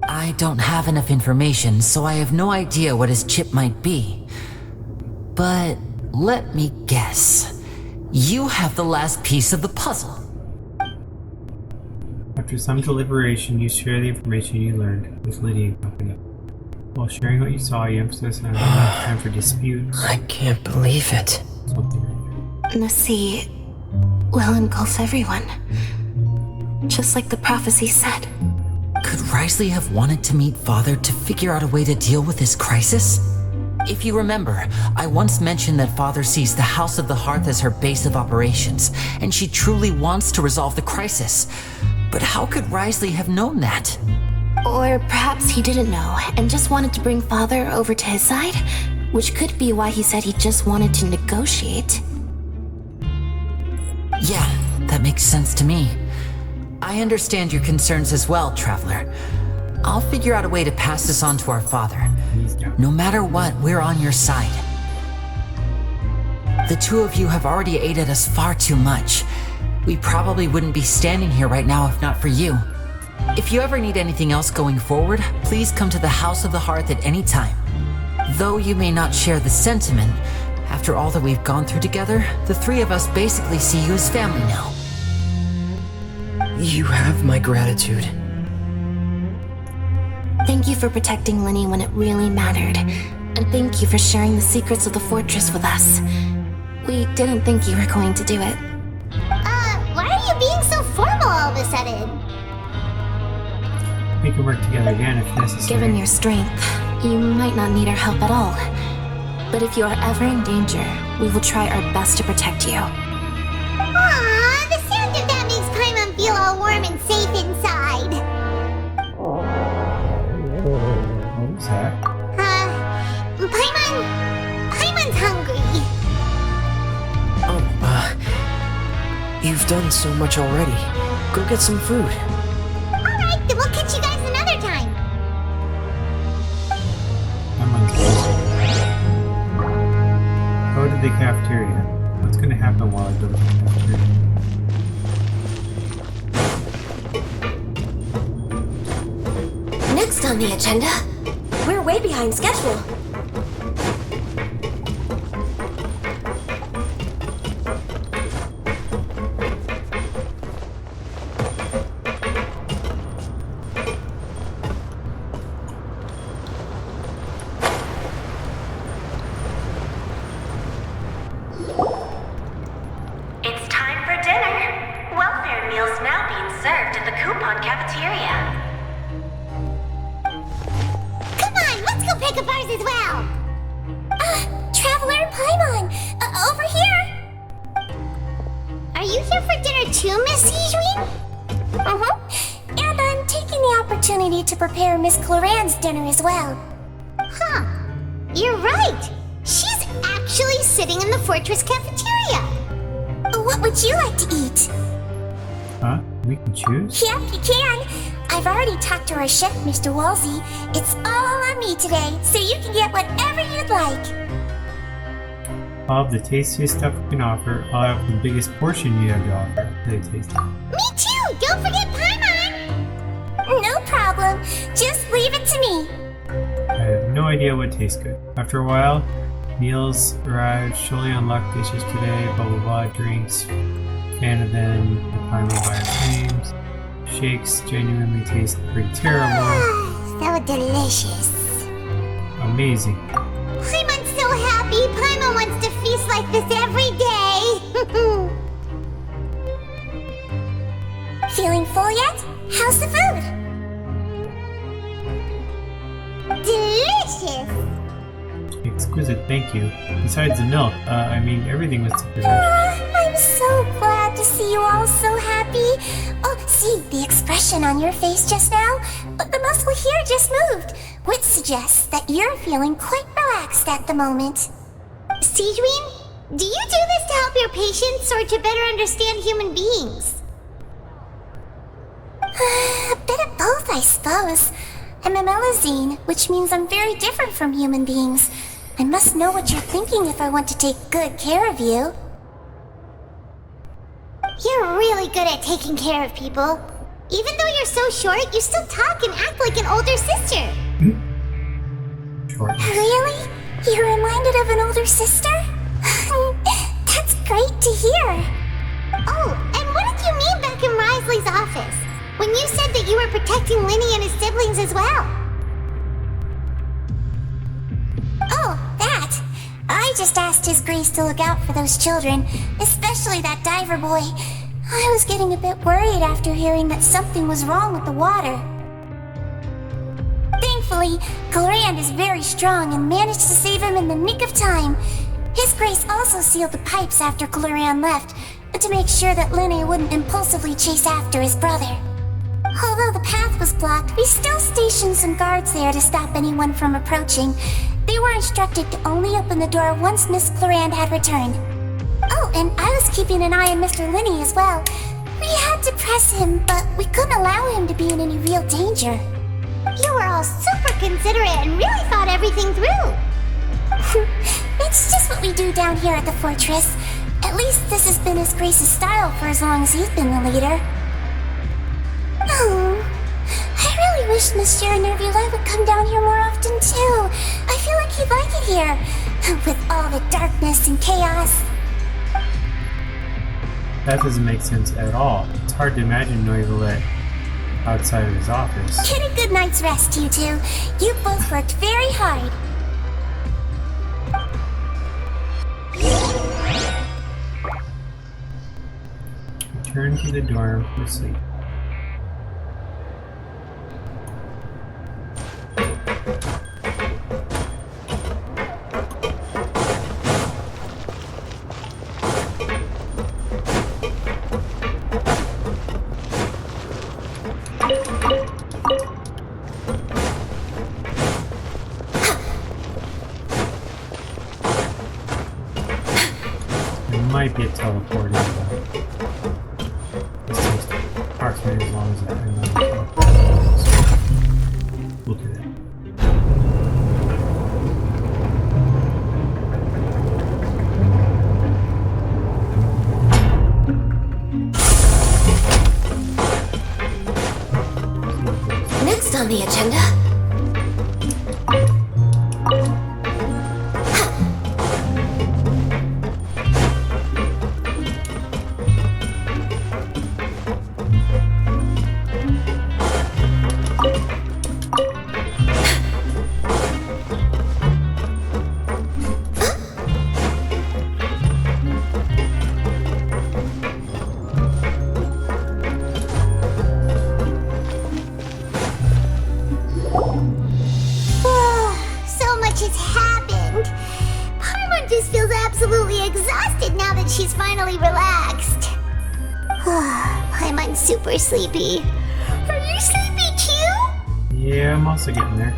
I don't have enough information, so I have no idea what his chip might be. But let me guess. You have the last piece of the puzzle. After some deliberation, you share the information you learned with Lydia and company. While sharing what you saw, you emphasize on enough time for disputes. I can't believe it. The sea will engulf everyone. Just like the prophecy said. Could Risley have wanted to meet Father to figure out a way to deal with this crisis? If you remember, I once mentioned that Father sees the House of the Hearth as her base of operations, and she truly wants to resolve the crisis. But how could Risley have known that? Or perhaps he didn't know and just wanted to bring Father over to his side, which could be why he said he just wanted to negotiate. Yeah, that makes sense to me. I understand your concerns as well, Traveler. I'll figure out a way to pass this on to our father. No matter what, we're on your side. The two of you have already aided us far too much. We probably wouldn't be standing here right now if not for you. If you ever need anything else going forward, please come to the House of the Hearth at any time. Though you may not share the sentiment, after all that we've gone through together, the three of us basically see you as family now. You have my gratitude. Thank you for protecting Linny when it really mattered. And thank you for sharing the secrets of the fortress with us. We didn't think you were going to do it. Why are you being so formal all of a sudden? We can work together again if necessary. Given your strength, you might not need our help at all. But if you are ever in danger, we will try our best to protect you. Aww, the sound of that makes Paimon feel all warm and safe inside. What was that? Paimon's hungry. You've done so much already. Go get some food. Alright, then we'll catch you guys another time. Go to the cafeteria. What's gonna happen while I go to the cafeteria? Next on the agenda, we're way behind schedule. It's time for dinner. Welfare meals now being served in the coupon cafeteria. Come on, let's go pick up ours as well. Traveler Paimon, over here. Are you here for dinner too, Miss Sijui? And I'm taking the opportunity to prepare Miss Cloran's dinner as well. Huh. You're right. She's actually sitting in the fortress cafeteria. What would you like to eat? Huh? We can choose? Yep, you can. I've already talked to our chef, Mr. Wolsey. It's all on me today, so you can get whatever you'd like. All of the tastiest stuff we can offer. I'll have the biggest portion you have to offer. Really tasty. Me too! Don't forget Paimon! No problem. Just leave it to me. I have no idea what tastes good. After a while, meals arrived. Surely unlocked dishes today. Blah blah blah. Drinks. Fan of them. The Paimon by our names. Shakes genuinely taste pretty terrible. So delicious. Amazing. Paimon's so happy. Paimon wants to feast like this every day. Feeling full yet? How's the food? Delicious. Exquisite, thank you. Besides the milk, everything was super delicious. I'm so glad to see you all so happy. Oh, see the expression on your face just now? The muscle here just moved, which suggests that you're feeling quite relaxed at the moment. Sijui, do you do this to help your patients or to better understand human beings? A bit of both, I suppose. I'm a Melazine, which means I'm very different from human beings. I must know what you're thinking if I want to take good care of you. You're really good at taking care of people. Even though you're so short, you still talk and act like an older sister. Short. Really? You're reminded of an older sister? That's great to hear. Oh, and what did you mean back in Risley's office? When you said that you were protecting Linny and his siblings as well. Oh, that. I just asked His Grace to look out for those children, especially that diver boy. I was getting a bit worried after hearing that something was wrong with the water. Thankfully, Cloran is very strong and managed to save him in the nick of time. His Grace also sealed the pipes after Cloran left, to make sure that Linny wouldn't impulsively chase after his brother. Although the path was blocked, we still stationed some guards there to stop anyone from approaching. They were instructed to only open the door once Miss Cloran had returned. Oh, and I was keeping an eye on Mr. Linny as well. We had to press him, but we couldn't allow him to be in any real danger. You were all super considerate and really thought everything through. It's just what we do down here at the fortress. At least this has been His Grace's style for as long as he's been the leader. Oh, I really wish Monsieur Nervula would come down here more often too. I feel like he'd like it here, with all the darkness and chaos. That doesn't make sense at all. It's hard to imagine Nervula outside of his office. Get a good night's rest, you two. You both worked very hard. Return to the dorm for sleep. There might be a teleporter, but this takes approximately as long as that. So we'll do that. Next on the agenda. So much has happened. Paimon just feels absolutely exhausted now that she's finally relaxed. Paimon's super sleepy. Are you sleepy too? Yeah, I'm also getting there.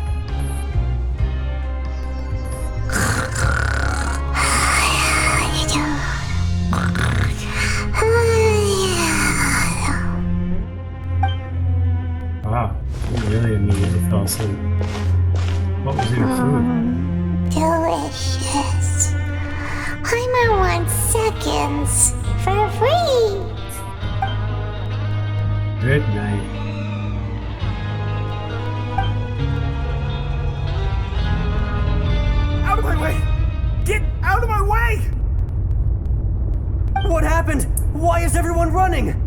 Wow, you really immediately fell asleep. What was in your food? Delicious. Paimon wants seconds for free. Good night. Out of my way! Get out of my way! What happened? Why is everyone running?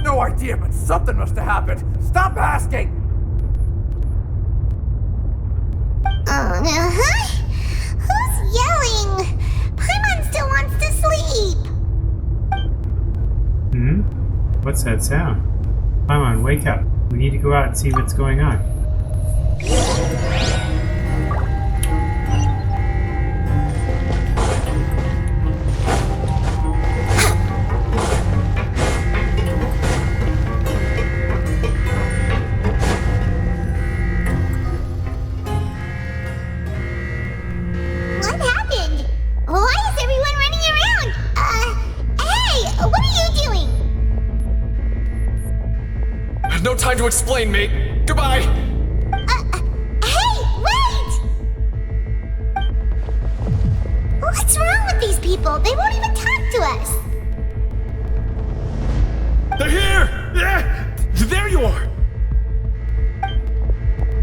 No idea, but something must have happened. Stop asking! Who's yelling? Paimon still wants to sleep. What's that sound? Paimon, wake up. We need to go out and see what's going on. What happened? Why is everyone running around? Hey, what are you doing? No time to explain, mate. Goodbye. Hey, wait! What's wrong with these people? They won't even talk to us. They're here! There you are!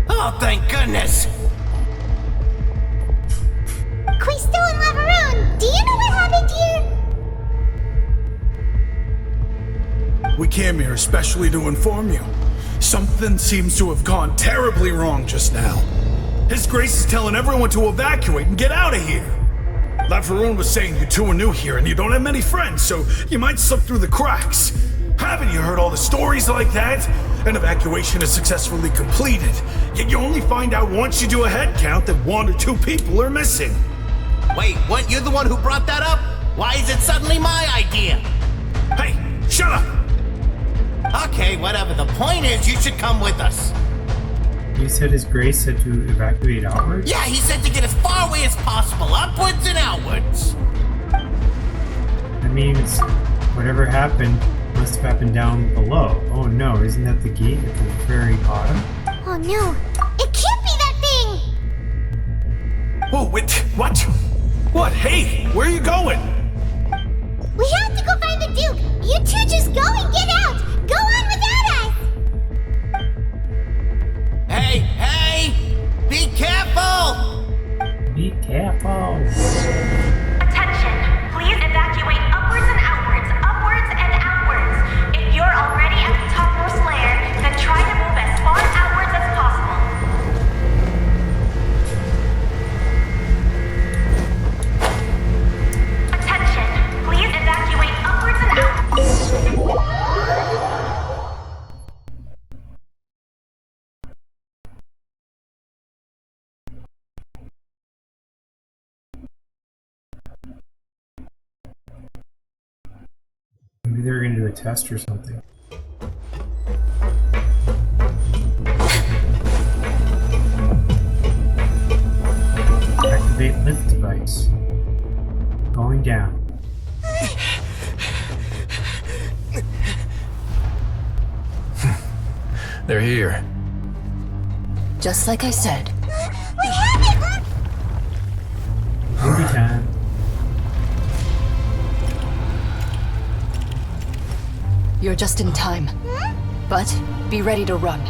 Oh, thank goodness! Quisto and Lavaroon, do you know what happened here? We came here especially to inform you. Something seems to have gone terribly wrong just now. His Grace is telling everyone to evacuate and get out of here. Lavaroon was saying you two are new here and you don't have many friends, so you might slip through the cracks. Haven't you heard all the stories like that? An evacuation is successfully completed, yet you only find out once you do a head count that 1 or 2 people are missing. Wait, weren't you the one who brought that up? Why is it suddenly my idea? Hey, shut up! Okay, whatever. The point is, you should come with us. You said His Grace said to evacuate outwards? Yeah, he said to get as far away as possible, upwards and outwards. That means whatever happened, Must have happened down below. Oh no, isn't that the gate at the very bottom? Oh no, it can't be that thing! Oh, wait, what? What? Hey, where are you going? We have to go find the Duke! You two just go and get out! Go on without us! Hey, hey! Be careful! Be careful. Attention, please evacuate upwards and outwards, upwards and outwards. If you're already at the topmost layer, then try to move as far outwards as possible. Attention, please evacuate upwards and outwards. Maybe they're gonna do a test or something. Activate lift device. Going down. They're here. Just like I said. Movie time. You're just in time. But be ready to run.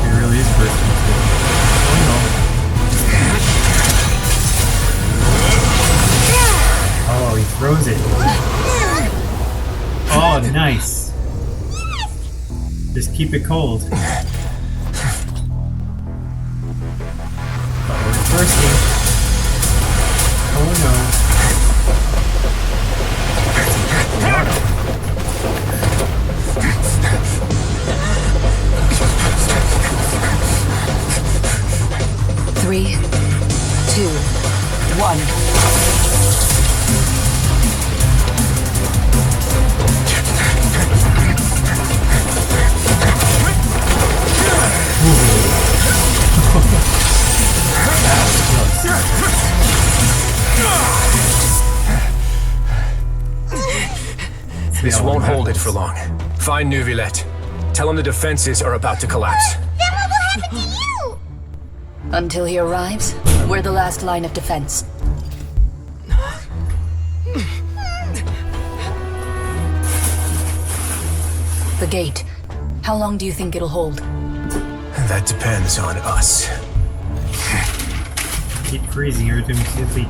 It really is bursting through. Oh, he throws it. Oh, nice. Just keep it cold. Uh-oh, it's bursting. Oh no. Three, 2, 1. This won't hold it for long. Find Neuvillette. Tell him the defenses are about to collapse. Then what will happen to you? Until he arrives, we're the last line of defense. The gate. How long do you think it'll hold? That depends on us. Keep freezing every time you see a leak.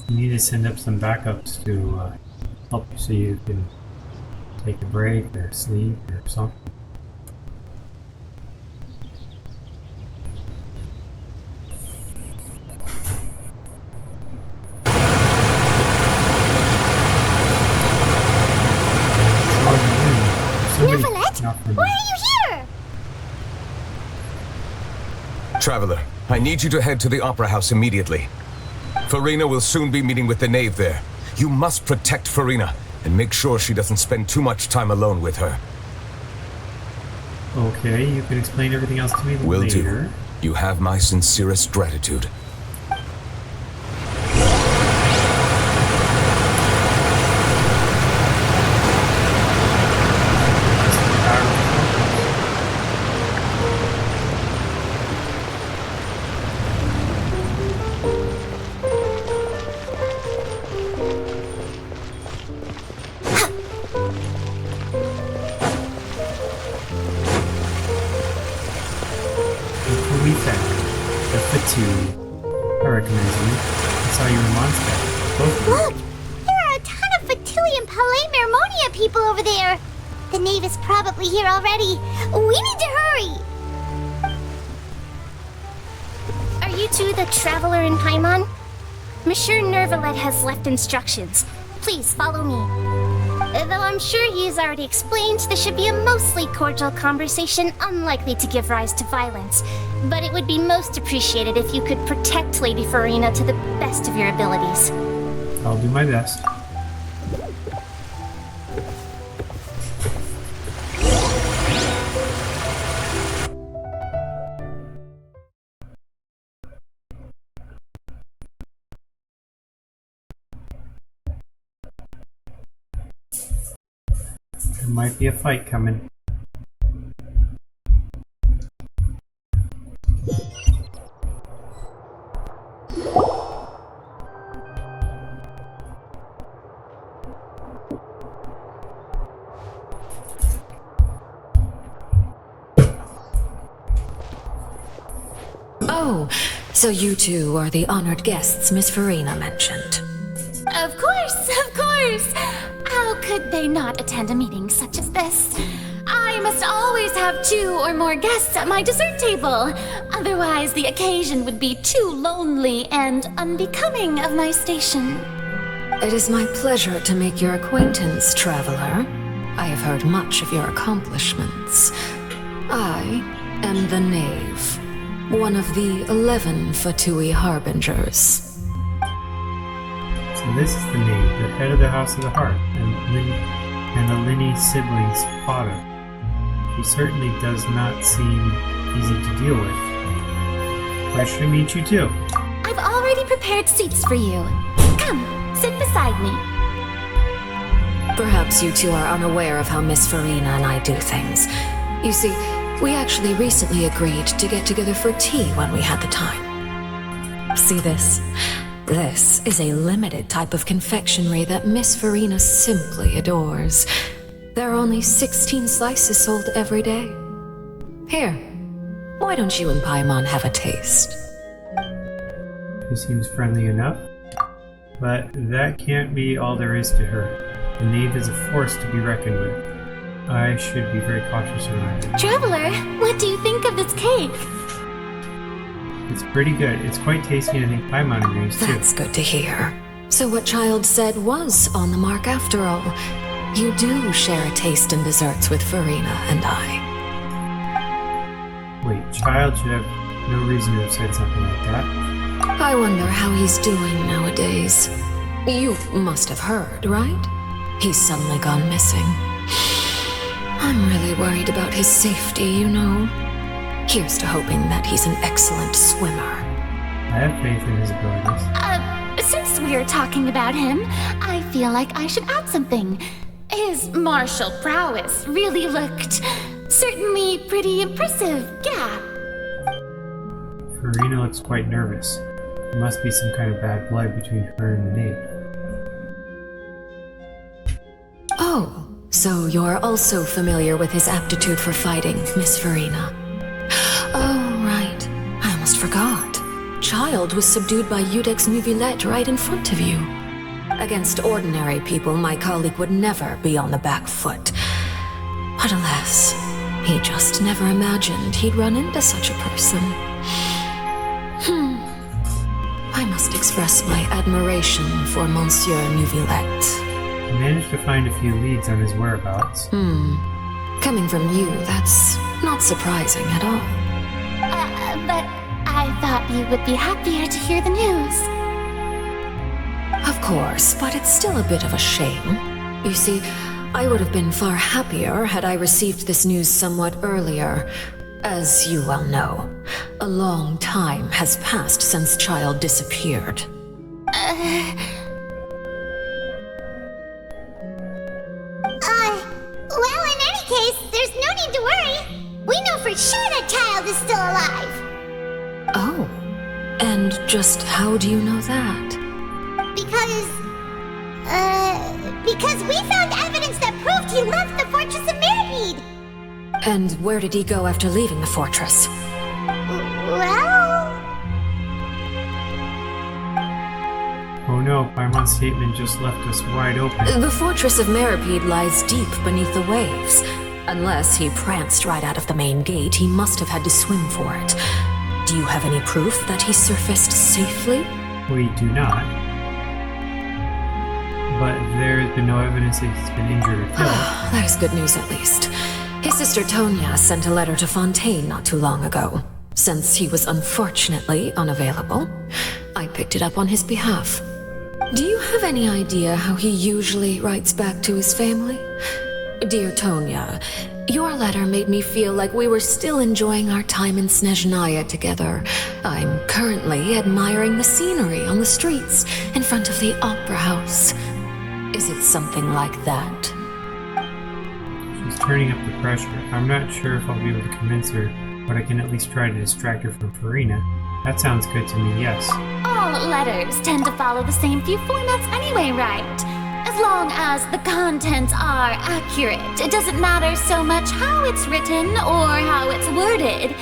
You need to send up some backups to help you so you can take a break or sleep or something. Neuvillette? Why are you here? Traveler, I need you to head to the Opera House immediately. Farina will soon be meeting with the knave there. You must protect Farina and make sure she doesn't spend too much time alone with her. Okay, you can explain everything else to me Will later. do. You have my sincerest gratitude. The Fatu. I recognize you. I saw you in Mondstadt. Both of you. Look! There are a ton of Fatui and Palais Mermonia people over there! The knave is probably here already. We need to hurry! Are you two the Traveler in Paimon? Monsieur Nervalet has left instructions. Please follow me. Though I'm sure he has already explained, this should be a mostly cordial conversation, unlikely to give rise to violence. But it would be most appreciated if you could protect Lady Farina to the best of your abilities. I'll do my best. There might be a fight coming. Oh, so you two are the honored guests Miss Farina mentioned. Of course, of course! How could they not attend a meeting such as this? I must always have 2 or more guests at my dessert table. Otherwise, the occasion would be too lonely and unbecoming of my station. It is my pleasure to make your acquaintance, traveler. I have heard much of your accomplishments. I am the Knave, one of the 11 Fatui Harbingers. So this is the Knave, the head of the House of the Heart, and the Linny siblings' father. He certainly does not seem easy to deal with. Pleasure to meet you too. I've already prepared seats for you. Come, sit beside me. Perhaps you two are unaware of how Miss Farina and I do things. You see, we actually recently agreed to get together for tea when we had the time. See this? This is a limited type of confectionery that Miss Farina simply adores. There are only 16 slices sold every day. Here, why don't you and Paimon have a taste? She seems friendly enough, but that can't be all there is to her. The Knave is a force to be reckoned with. I should be very cautious around it. Traveler, what do you think of this cake? It's pretty good. It's quite tasty, and I think Paimon agrees too. That's good to hear. So what Child said was on the mark after all. You do share a taste in desserts with Farina and I. Wait, Child should have no reason to have said something like that. I wonder how he's doing nowadays. You must have heard, right? He's suddenly gone missing. I'm really worried about his safety, you know. Here's to hoping that he's an excellent swimmer. I have faith in his abilities. Since we're talking about him, I feel like I should add something. His martial prowess really looked certainly pretty impressive, yeah. Farina looks quite nervous. There must be some kind of bad blood between her and the Knave. Oh, so you're also familiar with his aptitude for fighting, Miss Farina. Oh, right. I almost forgot. Child was subdued by Udex Nuvillette right in front of you. Against ordinary people, my colleague would never be on the back foot. But alas, he just never imagined he'd run into such a person. I must express my admiration for Monsieur Nuvillette. I managed to find a few leads on his whereabouts. Coming from you, that's not surprising at all. But I thought you would be happier to hear the news. Of course, but it's still a bit of a shame. You see, I would have been far happier had I received this news somewhat earlier. As you well know, a long time has passed since Child disappeared. Well, in any case, there's no need to worry. We know for sure that Child is still alive. Oh, and just how do you know that? Because we found evidence that proved he left the fortress of Mirrormead. And where did he go after leaving the fortress? Well... Oh no, Paimon's statement just left us wide open. The fortress of Meripede lies deep beneath the waves. Unless he pranced right out of the main gate, he must have had to swim for it. Do you have any proof that he surfaced safely? We do not. But there has been no evidence that he's been injured or killed. That is good news at least. His sister Tonya sent a letter to Fontaine not too long ago. Since he was unfortunately unavailable, I picked it up on his behalf. Do you have any idea how he usually writes back to his family? Dear Tonya, your letter made me feel like we were still enjoying our time in Snezhnaya together. I'm currently admiring the scenery on the streets in front of the opera house. Is it something like that? She's turning up the pressure. I'm not sure if I'll be able to convince her, but I can at least try to distract her from Farina. That sounds good to me, yes. All letters tend to follow the same few formats anyway, right? As long as the contents are accurate, it doesn't matter so much how it's written or how it's worded.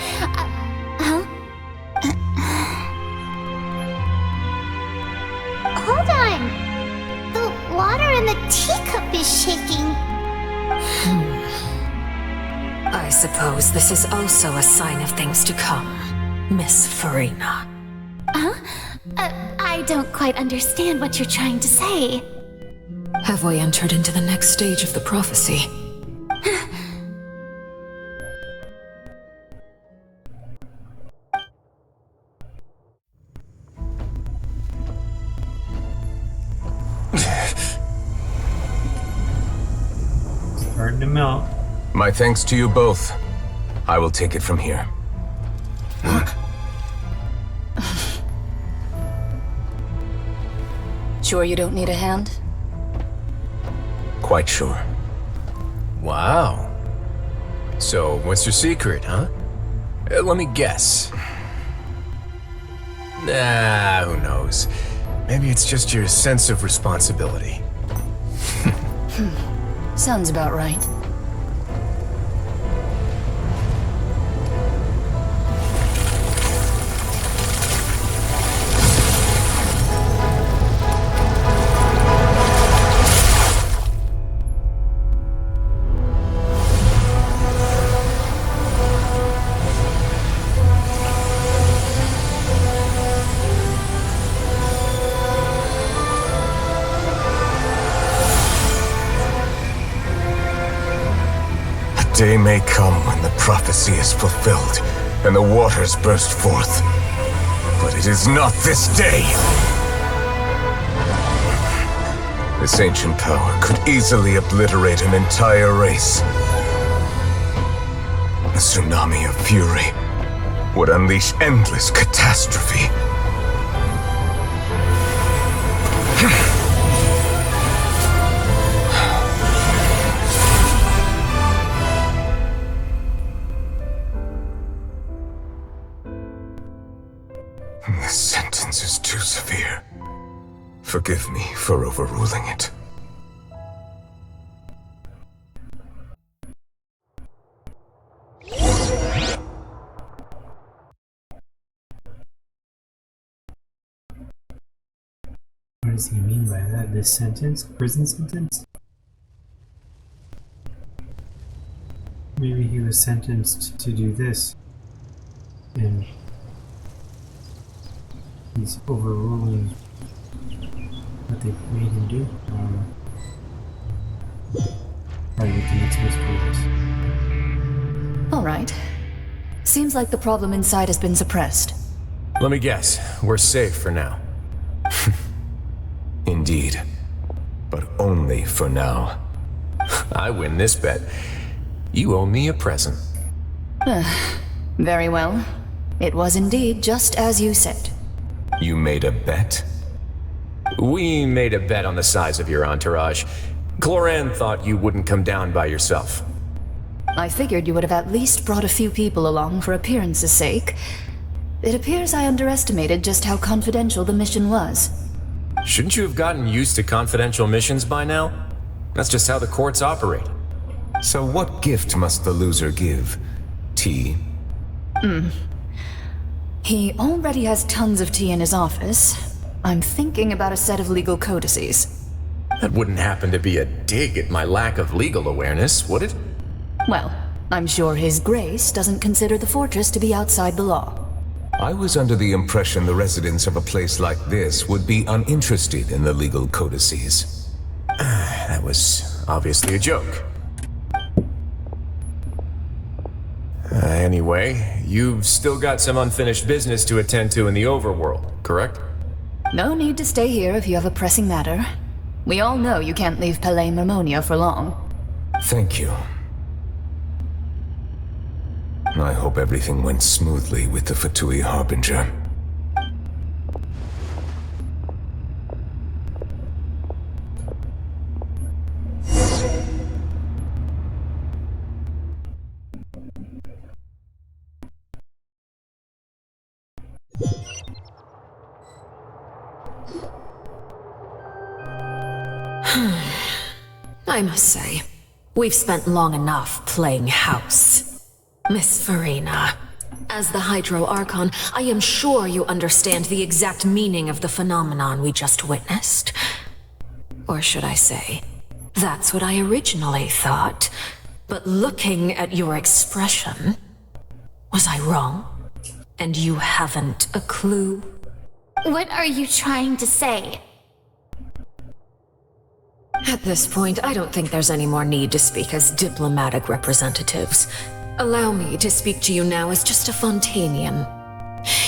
Hold on. The water in the teacup is shaking. I suppose this is also a sign of things to come, Miss Farina. Huh? I don't quite understand what you're trying to say. Have we entered into the next stage of the prophecy? Starting to melt. My thanks to you both. I will take it from here. Sure you don't need a hand? Quite sure. Wow. So, what's your secret, huh? Let me guess. Nah, who knows? Maybe it's just your sense of responsibility. Sounds about right. Day may come when the prophecy is fulfilled and the waters burst forth. But it is not this day! This ancient power could easily obliterate an entire race. A tsunami of fury would unleash endless catastrophe. This sentence is too severe. Forgive me for overruling it. What does he mean by that? This sentence? Prison sentence? Maybe he was sentenced to do this, and he's overruling what they made him do. Probably what the next mystery is. Alright. Seems like the problem inside has been suppressed. Let me guess. We're safe for now. Indeed. But only for now. I win this bet. You owe me a present. Very well. It was indeed just as you said. You made a bet? We made a bet on the size of your entourage. Cloran thought you wouldn't come down by yourself. I figured you would have at least brought a few people along for appearance's sake. It appears I underestimated just how confidential the mission was. Shouldn't you have gotten used to confidential missions by now? That's just how the courts operate. So what gift must the loser give? Tea? He already has tons of tea in his office. I'm thinking about a set of legal codices. That wouldn't happen to be a dig at my lack of legal awareness, would it? Well, I'm sure His Grace doesn't consider the fortress to be outside the law. I was under the impression the residents of a place like this would be uninterested in the legal codices. That was obviously a joke. Anyway, you've still got some unfinished business to attend to in the overworld, correct? No need to stay here if you have a pressing matter. We all know you can't leave Palais Mermonia for long. Thank you. I hope everything went smoothly with the Fatui Harbinger. I must say, we've spent long enough playing house. Miss Farina, as the Hydro Archon, I am sure you understand the exact meaning of the phenomenon we just witnessed. Or should I say, that's what I originally thought. But looking at your expression, was I wrong? And you haven't a clue? What are you trying to say? At this point, I don't think there's any more need to speak as diplomatic representatives. Allow me to speak to you now as just a Fontanian.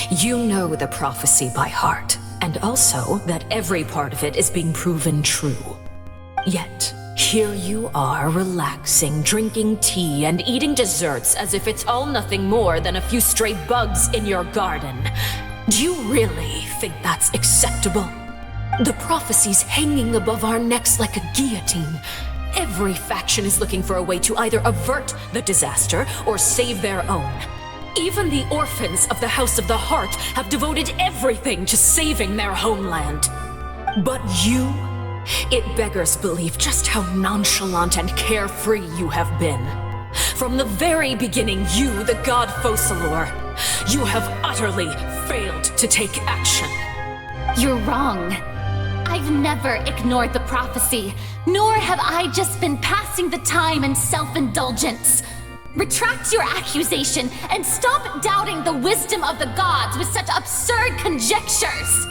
You know the prophecy by heart, and also that every part of it is being proven true. Yet, here you are relaxing, drinking tea, and eating desserts as if it's all nothing more than a few stray bugs in your garden. Do you really think that's acceptable? The prophecy's hanging above our necks like a guillotine. Every faction is looking for a way to either avert the disaster or save their own. Even the orphans of the House of the Heart have devoted everything to saving their homeland. But you, it beggars belief just how nonchalant and carefree you have been. From the very beginning, you, the god Focalor, you have utterly failed to take action. You're wrong. I've never ignored the prophecy, nor have I just been passing the time in self-indulgence. Retract your accusation and stop doubting the wisdom of the gods with such absurd conjectures!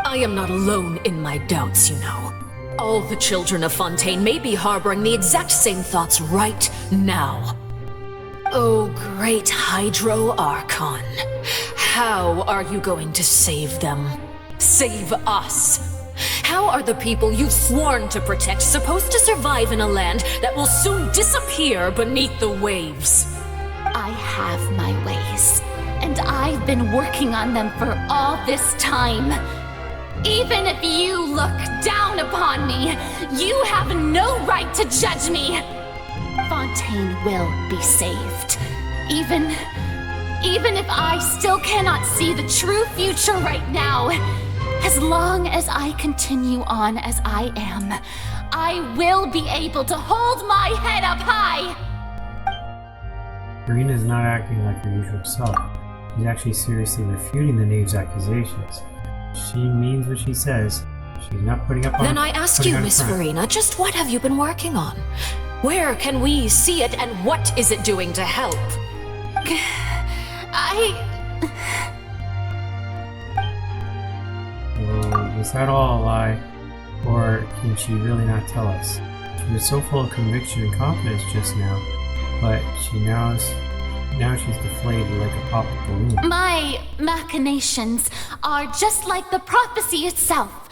I am not alone in my doubts, you know. All the children of Fontaine may be harboring the exact same thoughts right now. Oh, great Hydro Archon. How are you going to save them? Save us? How are the people you've sworn to protect supposed to survive in a land that will soon disappear beneath the waves? I have my ways, and I've been working on them for all this time. Even if you look down upon me, you have no right to judge me. Fontaine will be saved. Even if I still cannot see the true future right now. As long as I continue on as I am, I will be able to hold my head up high! Farina's not acting like her usual self. She's actually seriously refuting the knave's accusations. She means what she says. She's not putting up on. Then I ask you, Miss Farina, just what have you been working on? Where can we see it, and what is it doing to help? Was that all a lie? Or can she really not tell us? She was so full of conviction and confidence just now, but now she's deflated like a popped balloon. My machinations are just like the prophecy itself.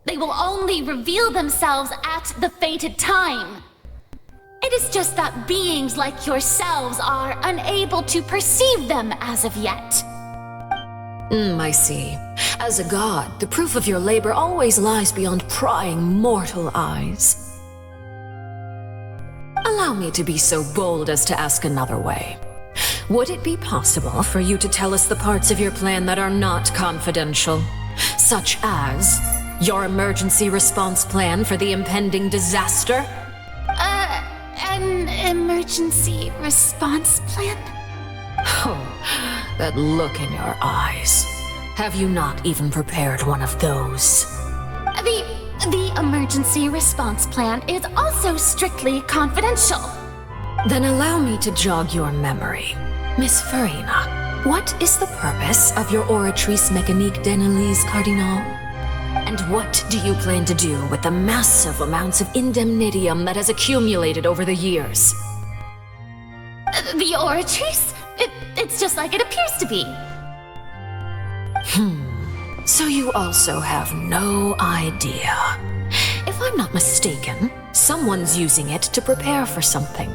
They will only reveal themselves at the fated time. It is just that beings like yourselves are unable to perceive them as of yet. I see. As a god, the proof of your labor always lies beyond prying mortal eyes. Allow me to be so bold as to ask another way. Would it be possible for you to tell us the parts of your plan that are not confidential? Such as your emergency response plan for the impending disaster? An emergency response plan? Oh, that look in your eyes. Have you not even prepared one of those? The emergency response plan is also strictly confidential. Then allow me to jog your memory. Miss Farina, what is the purpose of your Oratrice Mécanique d'Analyse Cardinal? And what do you plan to do with the massive amounts of indemnitium that has accumulated over the years? The Oratrice? It's just like it appears to be. So you also have no idea. If I'm not mistaken, someone's using it to prepare for something.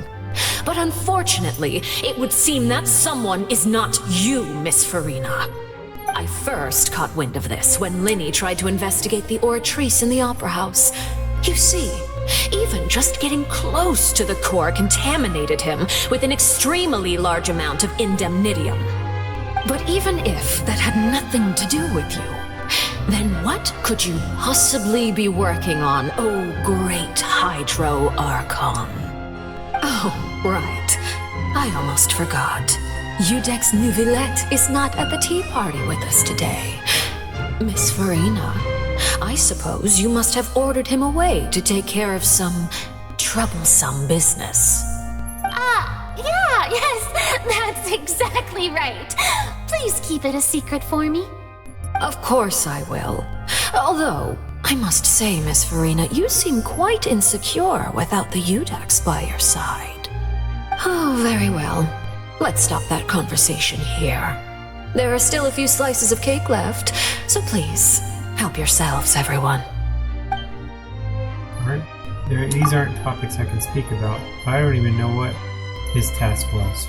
But unfortunately, it would seem that someone is not you, Miss Farina. I first caught wind of this when Linny tried to investigate the Oratrice in the Opera House. You see, even just getting close to the core contaminated him with an extremely large amount of indemnitium. But even if that had nothing to do with you, then what could you possibly be working on, oh great Hydro Archon? Oh, right. I almost forgot. Udex Neuvillette is not at the tea party with us today. Miss Farina, I suppose you must have ordered him away to take care of some troublesome business. Yes, that's exactly right. Please keep it a secret for me. Of course I will. Although, I must say, Miss Farina, you seem quite insecure without the Udex by your side. Oh, very well. Let's stop that conversation here. There are still a few slices of cake left, so please, help yourselves, everyone. Alright. These aren't topics I can speak about. I don't even know what his task was.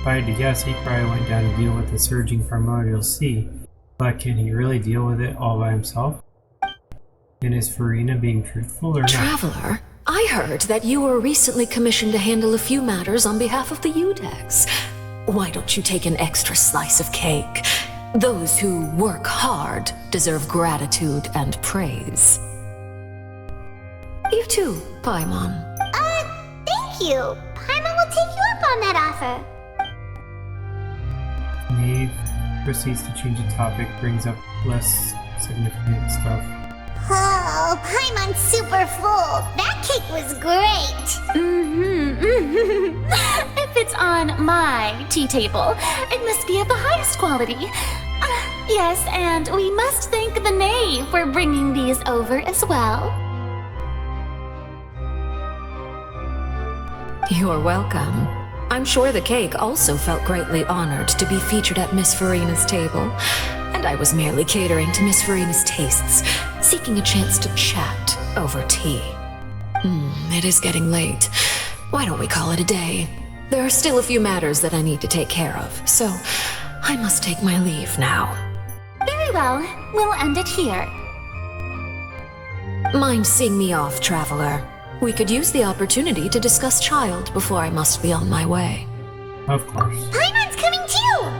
If I had to guess, he probably went down to deal with the surging primordial sea. But can he really deal with it all by himself? And is Farina being truthful or not? Traveler, I heard that you were recently commissioned to handle a few matters on behalf of the Udex. Why don't you take an extra slice of cake? Those who work hard deserve gratitude and praise. You too, Paimon. Thank you. Paimon will take you up on that offer. Maeve proceeds to change the topic, brings up less significant stuff. Oh, Paimon's super full. That cake was great. If it's on my tea table, it must be of the highest quality. Yes, and we must thank the knave for bringing these over as well. You're welcome. I'm sure the cake also felt greatly honored to be featured at Miss Farina's table, and I was merely catering to Miss Farina's tastes, seeking a chance to chat over tea. It is getting late. Why don't we call it a day? There are still a few matters that I need to take care of, so I must take my leave now. Very well. We'll end it here. Mind seeing me off, traveler? We could use the opportunity to discuss Child before I must be on my way. Of course. Paimon's coming too!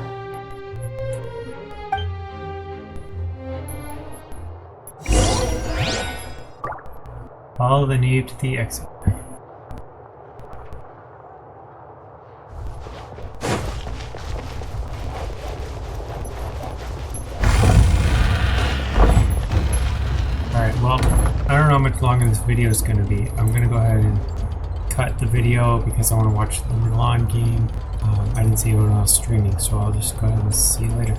Follow the knave to the exit. Alright, well, I don't know how much longer this video is going to be. I'm going to go ahead and cut the video because I want to watch the Milan game. I didn't see it when I was streaming, so I'll just go ahead and see you later.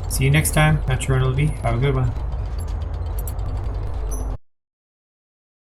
See you next time. Not sure when it'll be. Have a good one.